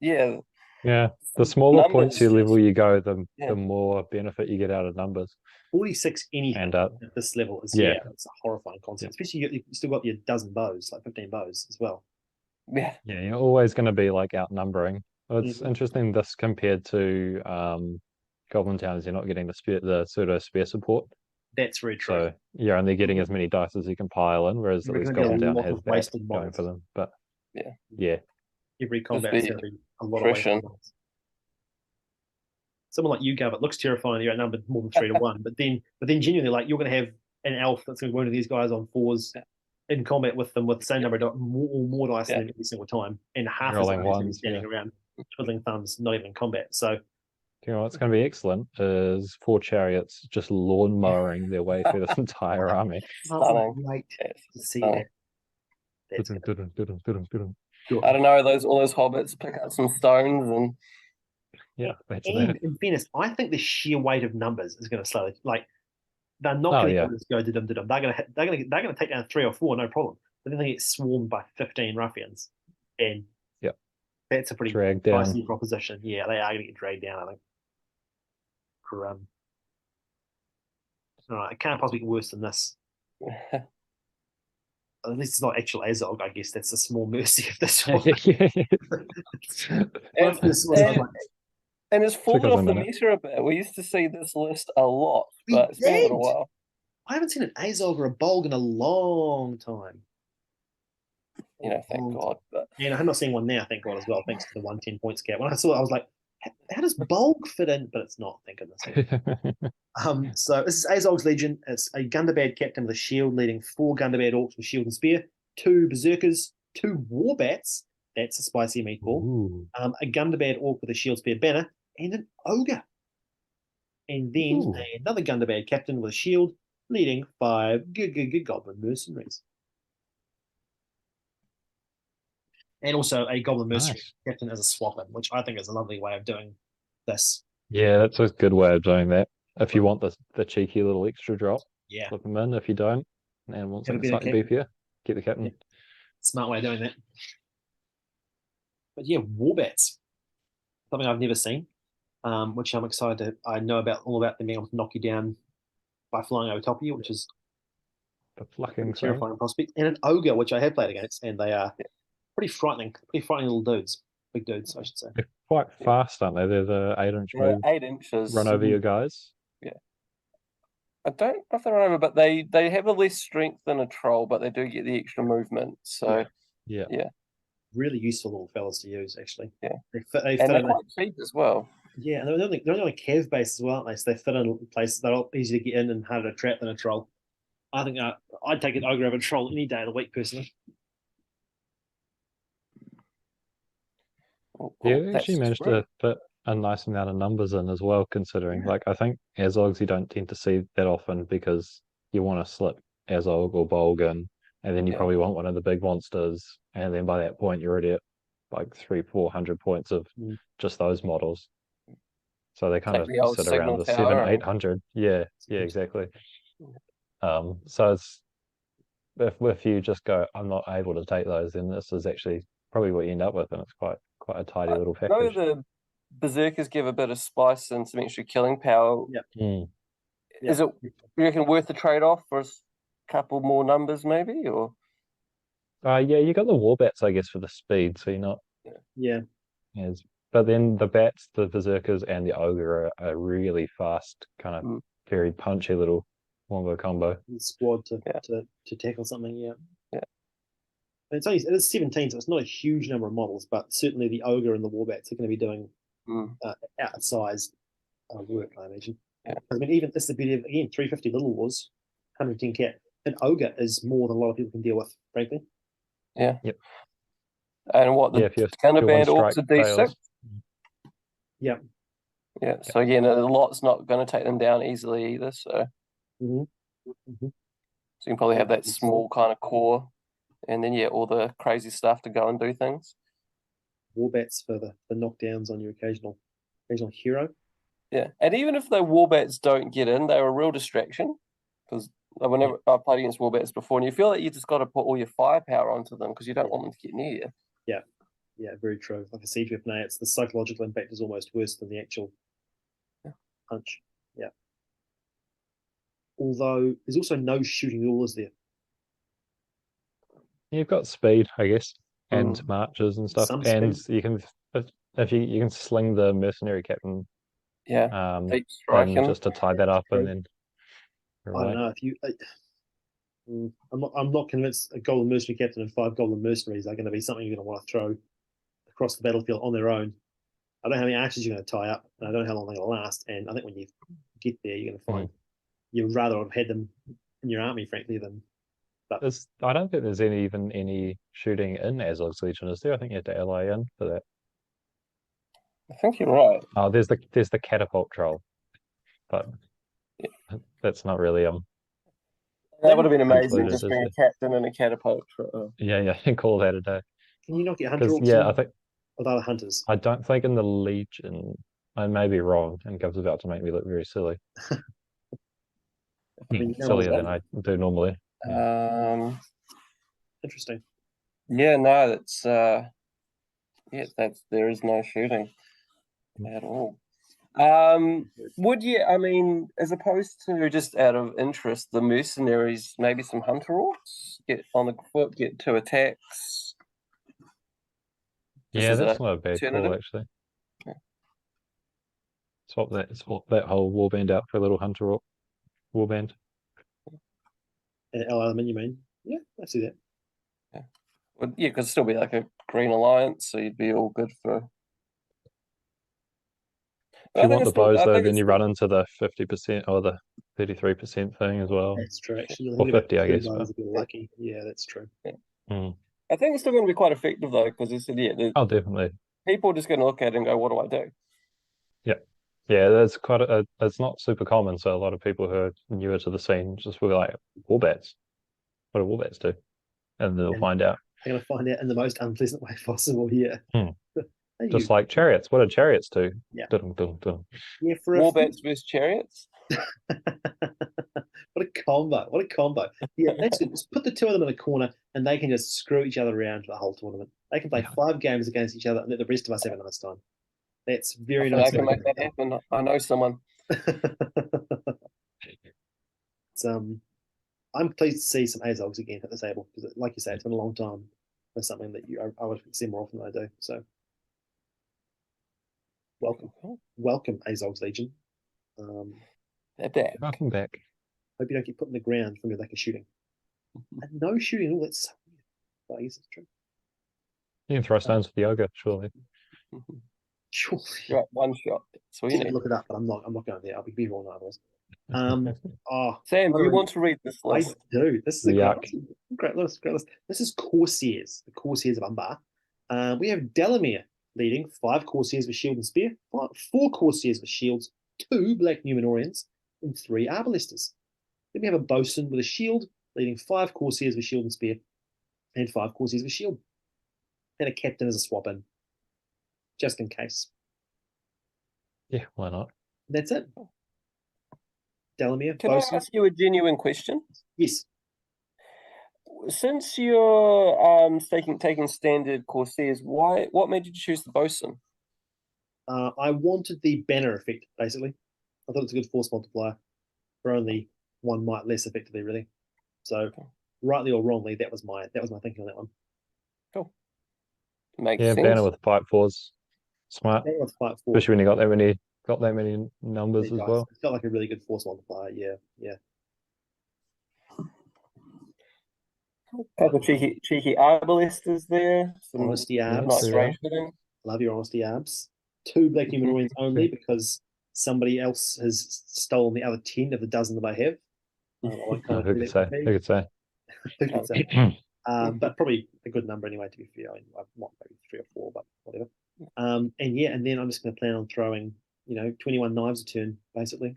Yeah. The smaller points numbers level just you go, the yeah. more benefit you get out of numbers. 46 anything And at this level is yeah. it's a horrifying concept. Especially you still got your dozen bows, like 15 bows as well. Yeah. Yeah, you're always going to be like outnumbering. It's Mhm. interesting this compared to Goblin Towns, you're not getting the pseudo spear support. That's very true. So you're only getting as many dice as you can pile in, whereas at We're least gonna Goblin get a Town lot has of that wasted going models. for them. But Yeah. yeah. Every combat the is going to be a lot of wasted attrition. models. Someone like you, Gav, it looks terrifying. You're outnumbered more than 3 to 1, but then genuinely, like you're going to have an elf that's going to go into these guys on 4s in combat with them with the same number of more dice than them every single time, and half as Rolling many going to be ones, standing around twiddling thumbs, not even in combat. So you know what's going to be excellent is 4 chariots just lawn mowing their way through this entire army. Stunning. wait Yes, to see stunning. that. That's Yeah, I don't know, all those hobbits pick up some stones and that's and that. in fairness, I think the sheer weight of numbers is going to slow. Like they're not Oh, going to yeah. just go dum dum. They're going to take down 3 or 4, no problem. But then they get swarmed by 15 ruffians, and that's a pretty Drag down. dicey proposition. Yeah, they are going to get dragged down. I think. All right, it can't possibly get worse than this. At least it's not actual Azog. I guess that's a small mercy of this one. and it's fallen Took us a off the minute. meta a bit. We used to see this list a lot, but it's been a little while. I haven't seen an Azog or a Bolg in a long time. Thank God. But And I'm not seeing one now, thank God, as well, thanks to the 110 points cap. When I saw it, I was like, how does Bolg fit in? But it's not, thank goodness. So this is Azog's Legion. It's a Gundabad captain with a shield leading 4 Gundabad orcs with shield and spear, 2 berserkers, 2 warbats. That's a spicy meatball. A Gundabad orc with a shield spear banner, and an ogre. And then another Gundabad captain with a shield leading 5 goblin mercenaries. And also a goblin mercenary captain as a swap in, which I think is a lovely way of doing this. Yeah, that's a good way of doing that. If you want the cheeky little extra drop, flip them in. If you don't, and want something slightly beefier, get the captain. Smart way of doing that. But yeah, warbats, something I've never seen, which I'm excited to. I know all about them being able to knock you down by flying over top of you, which is the fucking terrifying prospect. And an ogre, which I have played against, and they are pretty frightening little dudes, big dudes, I should say. They're quite fast, aren't they? They're the 8-inch move. 8 inches. Run over your guys. Yeah. I don't know if they run over, but they have a less strength than a troll, but they do get the extra movement. So yeah. Really useful little fellas to use, actually. Yeah. They're quite cheap as well. Yeah, and they're only cav based as well, aren't they? So they fit in places that are easier to get in and harder to trap than a troll. I think I'd take an ogre over a troll any day of the week, personally. Yeah, they actually managed to fit a nice amount of numbers in as well, considering like I think Azogs you don't tend to see that often because you want to slip Azog or Bolg in, and then you probably want one of the big monsters, and then by that point you're already at like 300-400 points of just those models. So they kind of sit around the 700-800. Yeah, exactly. So it's if you just go, I'm not able to take those, then this is actually probably what you end up with, and it's quite a tidy little package. I know the berserkers give a bit of spice and some extra killing power. Is it, you reckon, worth the trade-off for a couple more numbers, maybe, or? Yeah, you got the warbats, I guess, for the speed, so you're not. Yeah. But then the bats, the berserkers, and the ogre are really fast, kind of very punchy little wombo combo. Squad to tackle something. Yeah. It is 17, so it's not a huge number of models, but certainly the ogre and the warbats are going to be doing outsized work, I imagine. I mean, even this is the beauty of, again, 350 Little Wars, 110 cat. An ogre is more than a lot of people can deal with, frankly. Yeah. Yep. And what the Gundabad orcs are D6? Yeah. Yeah. So again, a lot's not going to take them down easily either. So Mhm. Mhm. you can probably have that small kind of core, and then all the crazy stuff to go and do things. Warbats for the knockdowns on your occasional hero. Yeah, and even if the Warbats don't get in, they're a real distraction because whenever I played against Warbats before, and you feel like you just got to put all your firepower onto them because you don't want them to get near you. Yeah, very true. Like a siege weapon, it's the psychological impact is almost worse than the actual punch. Yeah. Although there's also no shooting rule, is there? You've got speed, I guess, and Mm. marches and stuff, Some and speed. you can if you can sling the mercenary captain Yeah, deep in striking. just to tie that up, and then I don't right. know if you. I'm not convinced a golden mercenary captain and 5 golden mercenaries are going to be something you're going to want to throw across the battlefield on their own. I don't know how many archers you're going to tie up, and I don't know how long they're going to last. And I think when you get there, you're going to find you'd rather have had them in your army, frankly, than. But I don't think there's even any shooting in Azog's Legion, is there? I think you have to ally in for that. I think you're right. Oh, there's the catapult troll, but that's not really That would have been amazing, included, just is being it? a captain and a catapult. Yeah, call that a day. can you not get hunter Because orcs in? I think With other hunters? I don't think in the Legion, I may be wrong, and Gub's about to make me look very silly. I mean, Sillier than I do normally. Interesting. Yeah, no, that's there is no shooting at all. Would you? I mean, as opposed to just out of interest, the mercenaries, maybe some hunter orcs get on the foot, get 2 attacks. Yeah, that's not a bad call, actually. Yeah. Swap that whole warband out for a little hunter orc warband. Element, you mean? Yeah, I see that. Yeah, well, yeah, because it'd still be like a green alliance, so you'd be all good for. If you want the bows, though, then you run into the 50% or the 33% thing as well. That's true, actually. Or 50, I guess. If you're lucky. Yeah, that's true. Yeah. Mm. I think it's still going to be quite effective, though, because Oh, definitely. People are just going to look at it and go, what do I do? Yeah, that's it's not super common. So a lot of people who are newer to the scene just will be like, warbats. What do warbats do? And they'll find out. They're going to find out in the most unpleasant way possible. Yeah. Just like chariots. What do chariots do? Yeah. Dun, dun, dun. Yeah, for Warbats versus chariots. What a combo! What a combo! Yeah, that's good. Just put the 2 of them in a corner, and they can just screw each other around for the whole tournament. They can play 5 games against each other, and let the rest of us have a nice time. That's very nice. I can make that happen. I know someone. It's, I'm pleased to see some Azogs again at the table because, like you say, it's been a long time for something that I would see more often than I do. So, welcome, Azog's Legion. They're back. Welcome back. Hope you don't get put in the ground from your lack of shooting. And no shooting at all. That's so weird. But I guess it's true. You can throw stones with the yoga, surely. Surely. Right, 1 shot. So You can look it up, but I'm not going there. I'll be wrong otherwise. Sam, do you want to read this list? I do. This is a great list. This is Corsairs, the Corsairs of Umbar. We have Delamere leading 5 Corsairs with shield and spear, 4 Corsairs with shields, 2 Black Numenorians, and 3 Arbalesters. Then we have a bosun with a shield, leading 5 Corsairs with shield and spear, and 5 Corsairs with shield. And a captain as a swap in, just in case. Yeah, why not? That's it. Delamere. Can I ask you a genuine question? Yes. Since you're taking standard Corsairs, what made you choose the bosun? I wanted the banner effect, basically. I thought it's a good force multiplier for only 1 might less effectively, really. So, rightly or wrongly, that was my thinking on that one. Cool. Makes sense. Banner with fight fours. Smart. Banner with fight fours. Especially when you got that many numbers as well. It felt like a really good force multiplier. Yeah. Couple cheeky Arbalesters there. Some Honesty Arbs. Nice range hitting. Love your Honesty Arbs. 2 Black Numenorians only because somebody else has stolen the other 10 of the dozen that I have. Who could say? Who could say? But probably a good number anyway, to be fair. I've not maybe 3 or 4, but whatever. And then I'm just going to plan on throwing 21 knives a turn, basically,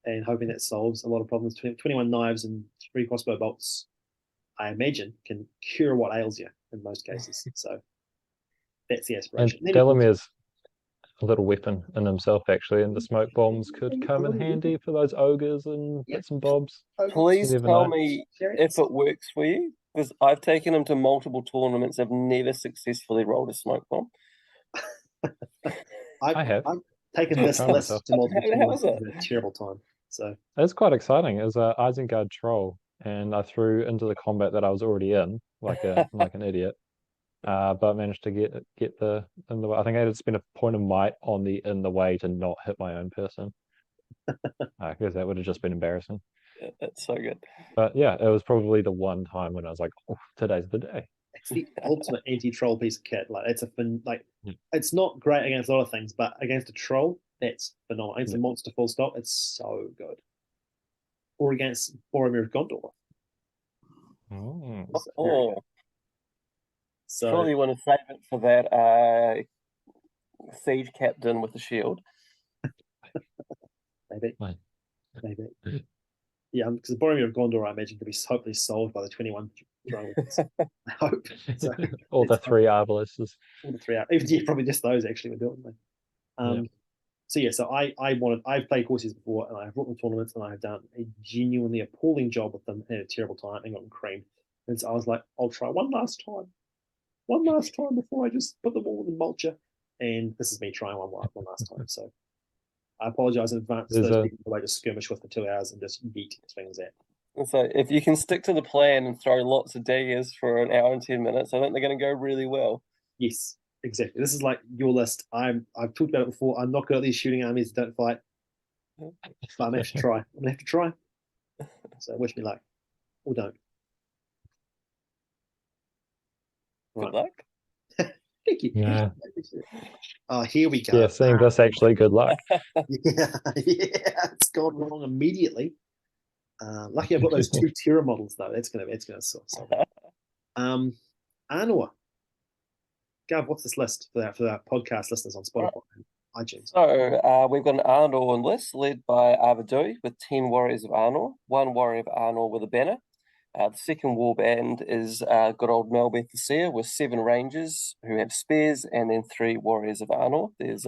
and hoping that solves a lot of problems. 21 knives and 3 crossbow bolts, I imagine, can cure what ails you in most cases. So that's the And aspiration. Delamere's a little weapon in himself, actually, and the smoke bombs could come in handy for those ogres and bits and bobs. Please You never tell know. me if it works for you, because I've taken him to multiple tournaments. I've never successfully rolled a smoke bomb. I have. I've taken this Try list myself. to multiple How tournaments. was it? It's a terrible time. So It's quite exciting. It was a Isengard troll, and I threw into the combat that I was already in, like an idiot. But managed to get the in the way. I think I had to spend a point of might on the in the way to not hit my own person, because that would have just been embarrassing. Yeah, that's so good. But yeah, it was probably the one time when I was like, "Oh, today's the day." it's the ultimate anti-troll piece of kit. Like it's Yeah. it's not great against a lot of things, but against a troll, that's phenomenal. Against Yeah. a monster full stop, it's so good. Or against Boromir of Gondor. Mm. It's very Oh, good. So surely you want to save it for that siege captain with the shield. maybe, Right. maybe. Yeah, because Boromir of Gondor, I imagine, could be hopefully solved by the 21 throwing weapons. I hope. So All the let's hope. 3 arbalists. All the 3 out. Even probably just those actually would do it. Yeah. So yeah, so I've played courses before and I've brought them tournaments and I've done a genuinely appalling job with them and a terrible time and gotten creamed. And so I was like, I'll try one last time before I just put them all in the mulcher. And this is me trying one last time. So I apologize in advance to There's those a people who I just skirmish with for 2 hours and just beat things at. And so if you can stick to the plan and throw lots of daggers for an hour and 10 minutes, I think they're going to go really well. Yes, exactly. This is like your list. I've talked about it before. I'm not good at these shooting armies that don't fight, but I'm gonna have to try. I'm gonna have to try. So wish me luck, or don't. Good Right. luck. Thank you. Yeah. Oh, here we go. Yeah, seeing this actually good luck. Yeah, it's gone wrong immediately. Lucky I've got those 2 Terra models though. That's gonna solve it. Anor. Gav, what's this list for our podcast listeners on Spotify and iTunes? So we've got an Arnor list led by Arvidui with 10 warriors of Arnor, 1 warrior of Arnor with a banner. The second warband is good old Melbeth the Seer with 7 rangers who have spears, and then 3 warriors of Arnor. There's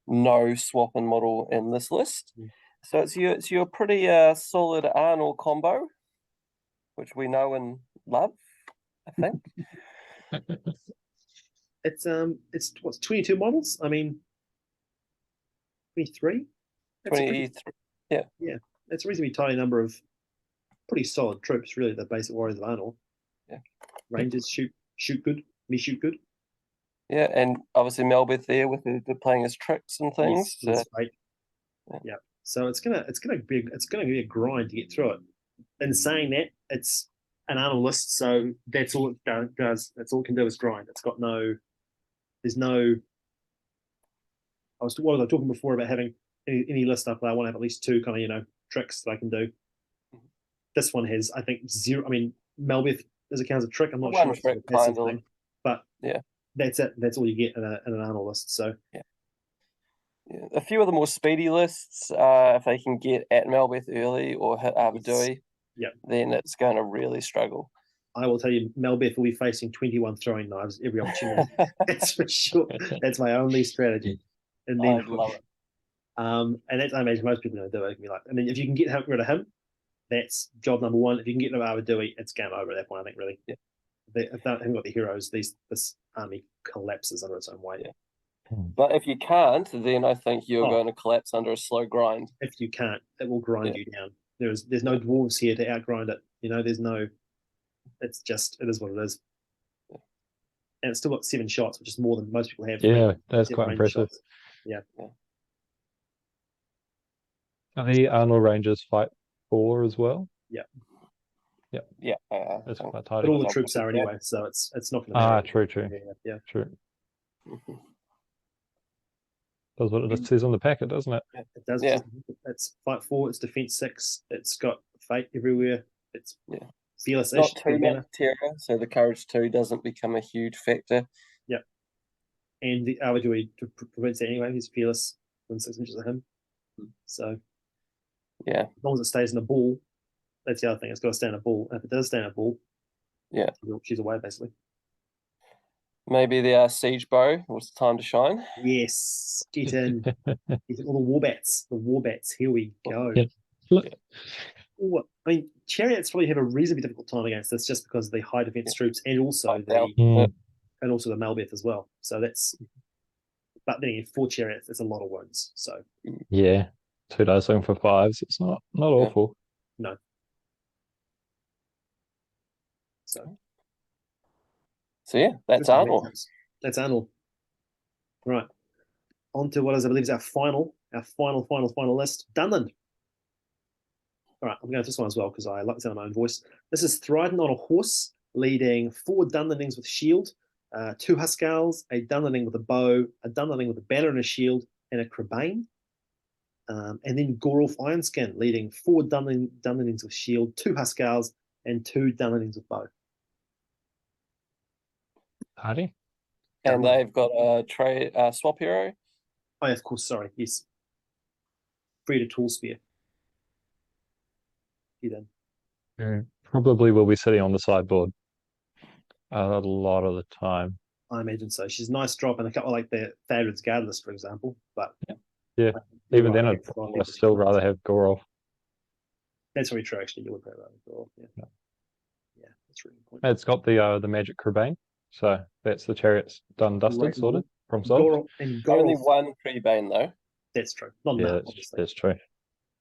no swapping model in this list. So it's your pretty solid Arnor combo, which we know and love, I think. It's what's 22 models? I mean 23? 23. Yeah. That's a reasonably tiny number of pretty solid troops, really, the basic warriors of Arnor. Yeah. Rangers shoot good. Me shoot good. Yeah, and obviously Melbeth there with the playing his tricks and things. Yes, that's right. Yeah. So it's gonna be a grind to get through it. In saying that, it's an Arnor list, so that's all it does. That's all it can do is grind. It's got there's no. What was I talking before about having any list I play? I want to have at least 2 kind of tricks that I can do. This one has, I think, 0. I mean, Melbeth as a count as a trick. I'm not One sure trick, it's a passive kind of. thing, but Yeah, that's it. That's all you get in an Arnor list. So yeah. A few of the more speedy lists, if they can get at Melbeth early or hit Arvidui, then it's going to really struggle. I will tell you, Melbeth will be facing 21 throwing knives every opportunity. That's for sure. That's my only strategy. And then, I love it. And that's, I imagine most people are going to do it. It can be like, I mean, if you can get rid of him, that's job number 1. If you can get rid of Arvidui, it's game over at that point, I think, really. Yeah. If they haven't got the heroes, this army collapses under its own weight. Yeah. But if you can't, then I think you're going to collapse under a slow grind. If you can't, it will grind you down. There's no dwarves here to outgrind it. There's no. It's just, it is what it is. Yeah. And it's still got 7 shots, which is more than most people have. Yeah, that's quite impressive. Shots. Yeah. Are the Arnold Rangers fight 4 as well? Yeah. Yeah. That's quite tight. But all the troops are anyway, so it's not going to matter. True. Yeah. True. Does what it says on the packet, doesn't it? It does. Yeah. It's fight 4. It's defense 6. It's got fate everywhere. It's fearless. Not too much terror, so the courage 2 doesn't become a huge factor. Yeah. And the Arvidui prevents it anyway. He's fearless. within 6 inches of him. So Yeah. as long as it stays in a ball, that's the other thing. It's got to stay in a ball. And if it does stay in a ball, Yeah. she's away basically. Maybe the siege bow was the time to shine. Yes, get in. Get all the warbats. The warbats. Here we go. Yeah. Look, Ooh, I mean, chariots probably have a reasonably difficult time against this, just because of the high defense troops and also the mm, Malbeth as well. So that's. But then again, 4 chariots, that's a lot of wounds. So yeah, 2 dice looking for 5s. It's not awful. no. So yeah, that's Arnold. That's Arnold. Right. On to what is, I believe, is our final list. Dunland. All right, I'm going to this one as well because I like the sound of my own voice. This is Thryden on a horse, leading 4 Dunlandings with shield, 2 Huskals, a Dunlanding with a bow, a Dunlanding with a banner and a shield, and a Crabane. And then Gorulf Ironskin, leading 4 Dunlandings with shield, 2 Huskals, and 2 Dunlandings with bow. Hardy? And they've got a swap hero. Oh, yeah, of course, sorry. Yes. Free to tool spear. You then. Probably will be sitting on the sideboard a lot of the time. I imagine so. She's a nice drop and a couple like the Thared's Guard list, for example. But yeah. Even then, I'd still rather have Gorolf. That's very true, actually. You would rather Gorolf. Yeah. Yeah, that's really important. It's got the magic Crabane, so that's the chariots done, dusted, sorted, from solved. Only 1 Crabane though. That's true. Not yeah, enough, that's true.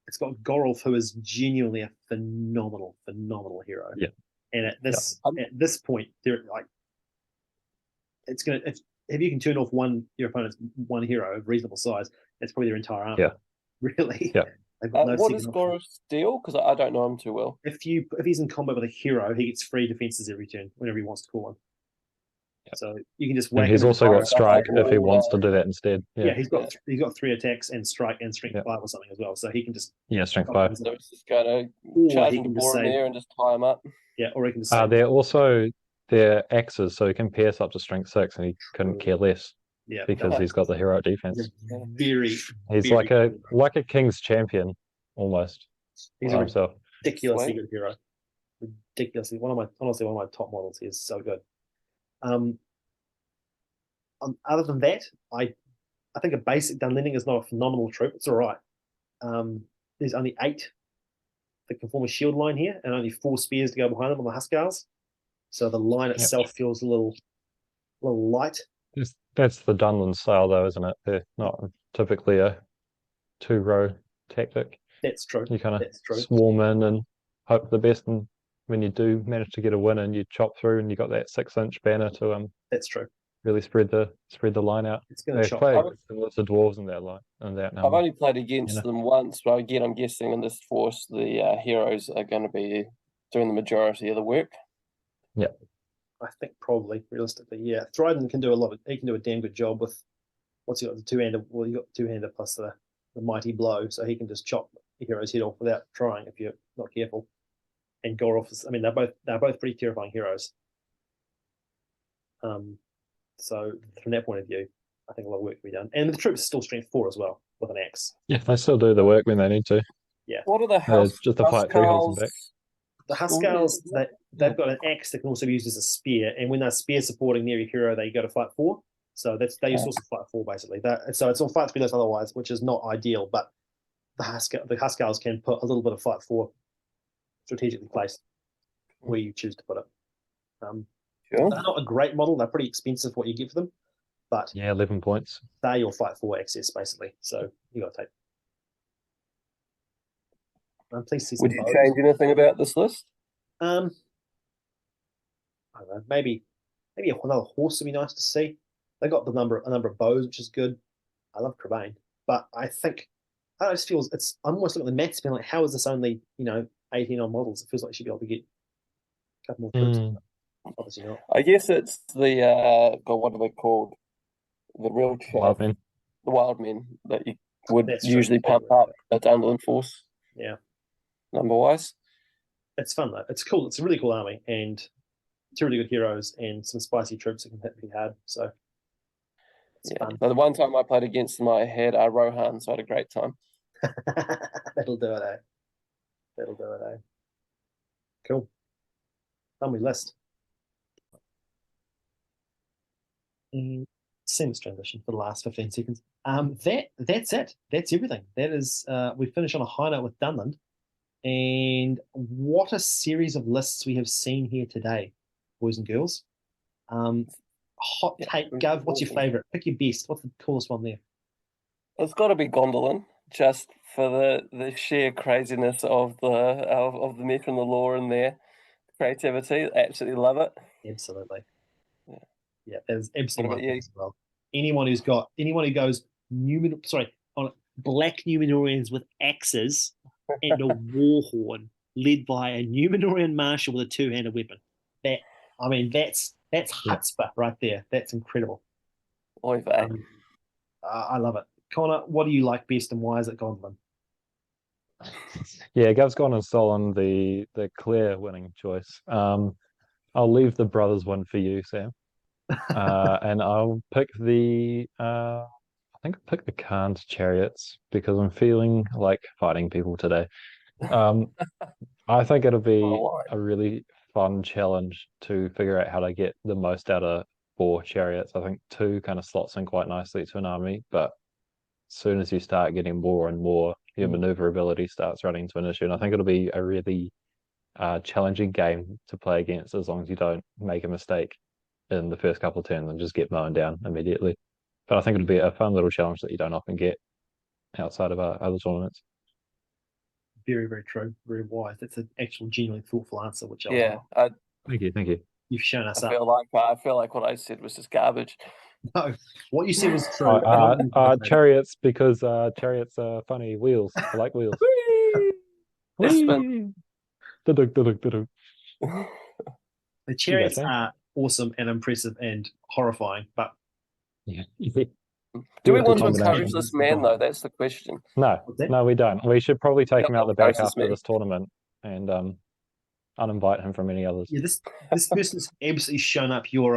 It's got Gorolf, who is genuinely a phenomenal hero. Yeah. And at this point, they're like, it's gonna if you can turn off your opponent's one hero of reasonable size, that's probably their entire army. Yeah. Really. Yeah. What does Gorolf's deal? Because I don't know him too well. If he's in combat with a hero, he gets free defenses every turn whenever he wants to call one. Yep. So you can just whack. And he's also got strike if he wants to do that instead. Yeah, he's got 3 attacks and strike and strength 5 or something as well. So he can just strength 5. So it's just going to charge him there and just tie him up. Yeah, or he can just. They're axes, so he can pierce up to strength 6, and he couldn't care less. Yeah, because he's got the hero defense. He's like a king's champion almost. He's a ridiculously good hero. Ridiculously, one of my top models. He is so good. Other than that, I think a basic Dunlending is not a phenomenal troop. It's all right. There's only 8 that can form a shield line here, and only 4 spears to go behind them on the Huskars. So the line itself feels a little light. That's the Dunland style, though, isn't it? They're not typically a 2-row tactic. That's true. You kind of swarm in and hope for the best, and when you do manage to get a win, and you chop through, and you got that 6-inch banner to That's true. Really spread the line out. It's going to shock. Similar to dwarves in that line. I've only played against them once, but again, I'm guessing in this force the heroes are going to be doing the majority of the work. Yeah. I think probably, realistically, yeah. Thryden can do he can do a damn good job with, what's he got, the 2-hander, well, he got 2-hander plus the mighty blow, so he can just chop the hero's head off without trying if you're not careful. And Gorolf they're both pretty terrifying heroes. So from that point of view, I think a lot of work can be done. And the troops are still strength 4 as well, with an axe. Yeah, they still do the work when they need to. Yeah. What are the just to fight through hills and back. The Huskals, they've got an axe that can also be used as a spear, and when they're spear supporting near your hero, they go to fight 4. So they use also fight 4 basically. So it's all fight 3 less otherwise, which is not ideal. But the Huskals can put a little bit of fight 4 strategically placed where you choose to put it. They're not a great model. They're pretty expensive for what you get for them, but 11 points. They're your fight 4 access basically. So you got to take. Please see. Would you change anything about this list? I don't know. Maybe another horse would be nice to see. They got a number of bows, which is good. I love Crabane, but I think I just feel it's. I'm almost looking at the maths, being like, how is this only 18 on models? It feels like you should be able to get a couple more troops. Obviously not. I guess it's the what are they called? The real wild men. The wild men that you would usually pump up a Dunland force. Yeah. Number wise. It's fun though. It's cool. It's a really cool army and 2 really good heroes and some spicy troops that can hit pretty hard. So fun. But the one time I played against them, I had Rohan, so I had a great time. That'll do it, eh? That'll do it, eh? Cool. Done with list. And seamless transition for the last 15 seconds. That's it. That's everything. That is we finish on a high note with Dunland. And what a series of lists we have seen here today, boys and girls. Hot take, Gov, what's your favorite? Pick your best. What's the coolest one there? It's got to be Gondolin, just for the sheer craziness of the meta and the lore in there. Creativity, absolutely love it. Absolutely. Yeah. Yeah, that is What absolutely about you? as well. Anyone who goes on black Numenorians with axes and a war horn led by a Numenorian marshal with a two-handed weapon. That's chutzpah right there. That's incredible. Oy vey. I love it. Connor, what do you like best and why is it Gondolin? Yeah, Gav's gone and stolen the clear winning choice. I'll leave the brothers one for you, Sam. And I'll pick I think I'll pick the Khan's chariots because I'm feeling like fighting people today. I think it'll be a really fun challenge to figure out how to get the most out of 4 chariots. I think 2 kind of slots in quite nicely to an army, but as soon as you start getting more and more, your maneuverability starts running into an issue. And I think it'll be a really challenging game to play against as long as you don't make a mistake in the first couple of turns and just get mown down immediately. But I think it'll be a fun little challenge that you don't often get outside of other tournaments. Very, very true. Very wise. That's an actual genuinely thoughtful answer, which Yeah, Thank you. you've shown us I up. feel like what I said was just garbage. No, what you said was true. Chariots, because chariots are funny wheels. I like wheels. Whee! The chariots are awesome and impressive and horrifying, but yeah. Do we want to combination. encourage this man though? That's the question. No, we don't. We should probably take him out the back Encourage this after man. this tournament and uninvite him from any others. yeah, this person's absolutely shown up your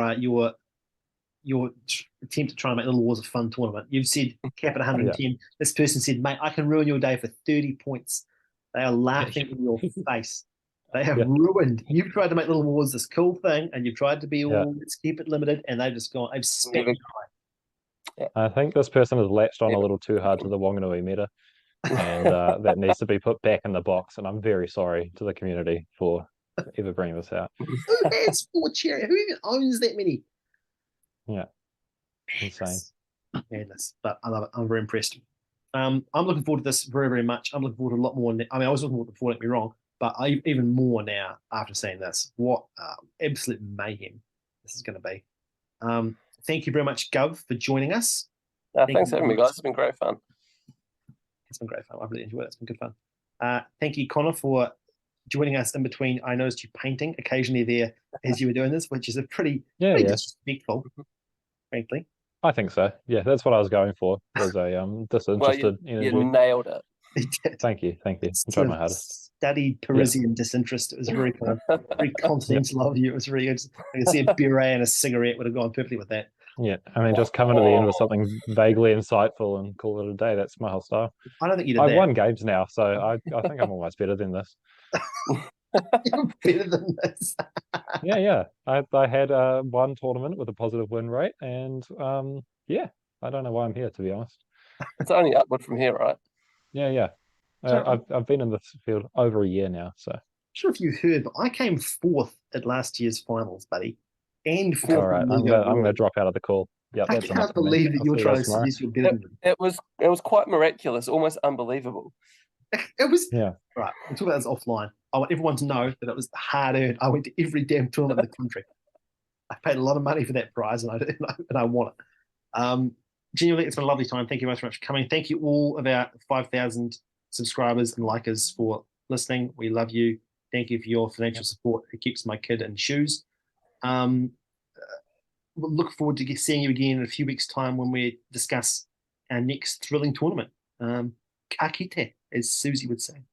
attempt to try and make Little Wars a fun tournament. You've said cap at 110. This person said, mate, I can ruin your day for 30 points. They are laughing in your face. They have ruined. You've tried to make Little Wars this cool thing, and you've tried to be all, let's keep it limited, and they've just gone, they've spat you high. I think this person has latched on a little too hard to the Wanganui meta, and that needs to be put back in the box. And I'm very sorry to the community for ever bringing this out. Who has 4 chariots? Who even owns that many? Yeah, insane. Madness, but I love it. I'm very impressed. I'm looking forward to this very, very much. I'm looking forward to a lot more. I was looking forward before, don't get me wrong, but even more now after seeing this. What absolute mayhem this is going to be. Thank you very much, Gov, for joining us. Thanks for having me, guys. It's been great fun. It's been great fun. I've really enjoyed it. It's been good fun. Thank you, Connor, for joining us in between. I noticed you painting occasionally there as you were doing this, which is a pretty disrespectful, frankly. I think so. Yeah, that's what I was going for. Was a disinterested energy. You nailed it. Thank you. I tried my hardest. Studied Parisian disinterest. It was very cool. Very continental of you. It was really good. I can see a beret and a cigarette would have gone perfectly with that. Yeah, I mean, just coming to the end with something vaguely insightful and call it a day. That's my whole style. I don't think you did I've won games now, so I think I'm almost better than this. You're better than this. Yeah. I had one tournament with a positive win rate, and I don't know why I'm here, to be honest. It's only upward from here, right? Yeah. I've been in this field over a year now, so. I'm sure if you heard, but I came 4th at last year's finals, buddy. And 4th. All right, I'm gonna drop out of the call. Yeah, I can't believe that you're trying to suggest you're better than them. It was quite miraculous, almost unbelievable. It was right. We'll talk about this offline. I want everyone to know that it was hard earned. I went to every damn tournament in the country. I paid a lot of money for that prize, and I want it. Genuinely, it's been a lovely time. Thank you very much for coming. Thank you all of our 5,000 subscribers and likers for listening. We love you. Thank you for your financial support. It keeps my kid in shoes. We'll look forward to seeing you again in a few weeks' time when we discuss our next thrilling tournament. Ka kite, as Susie would say.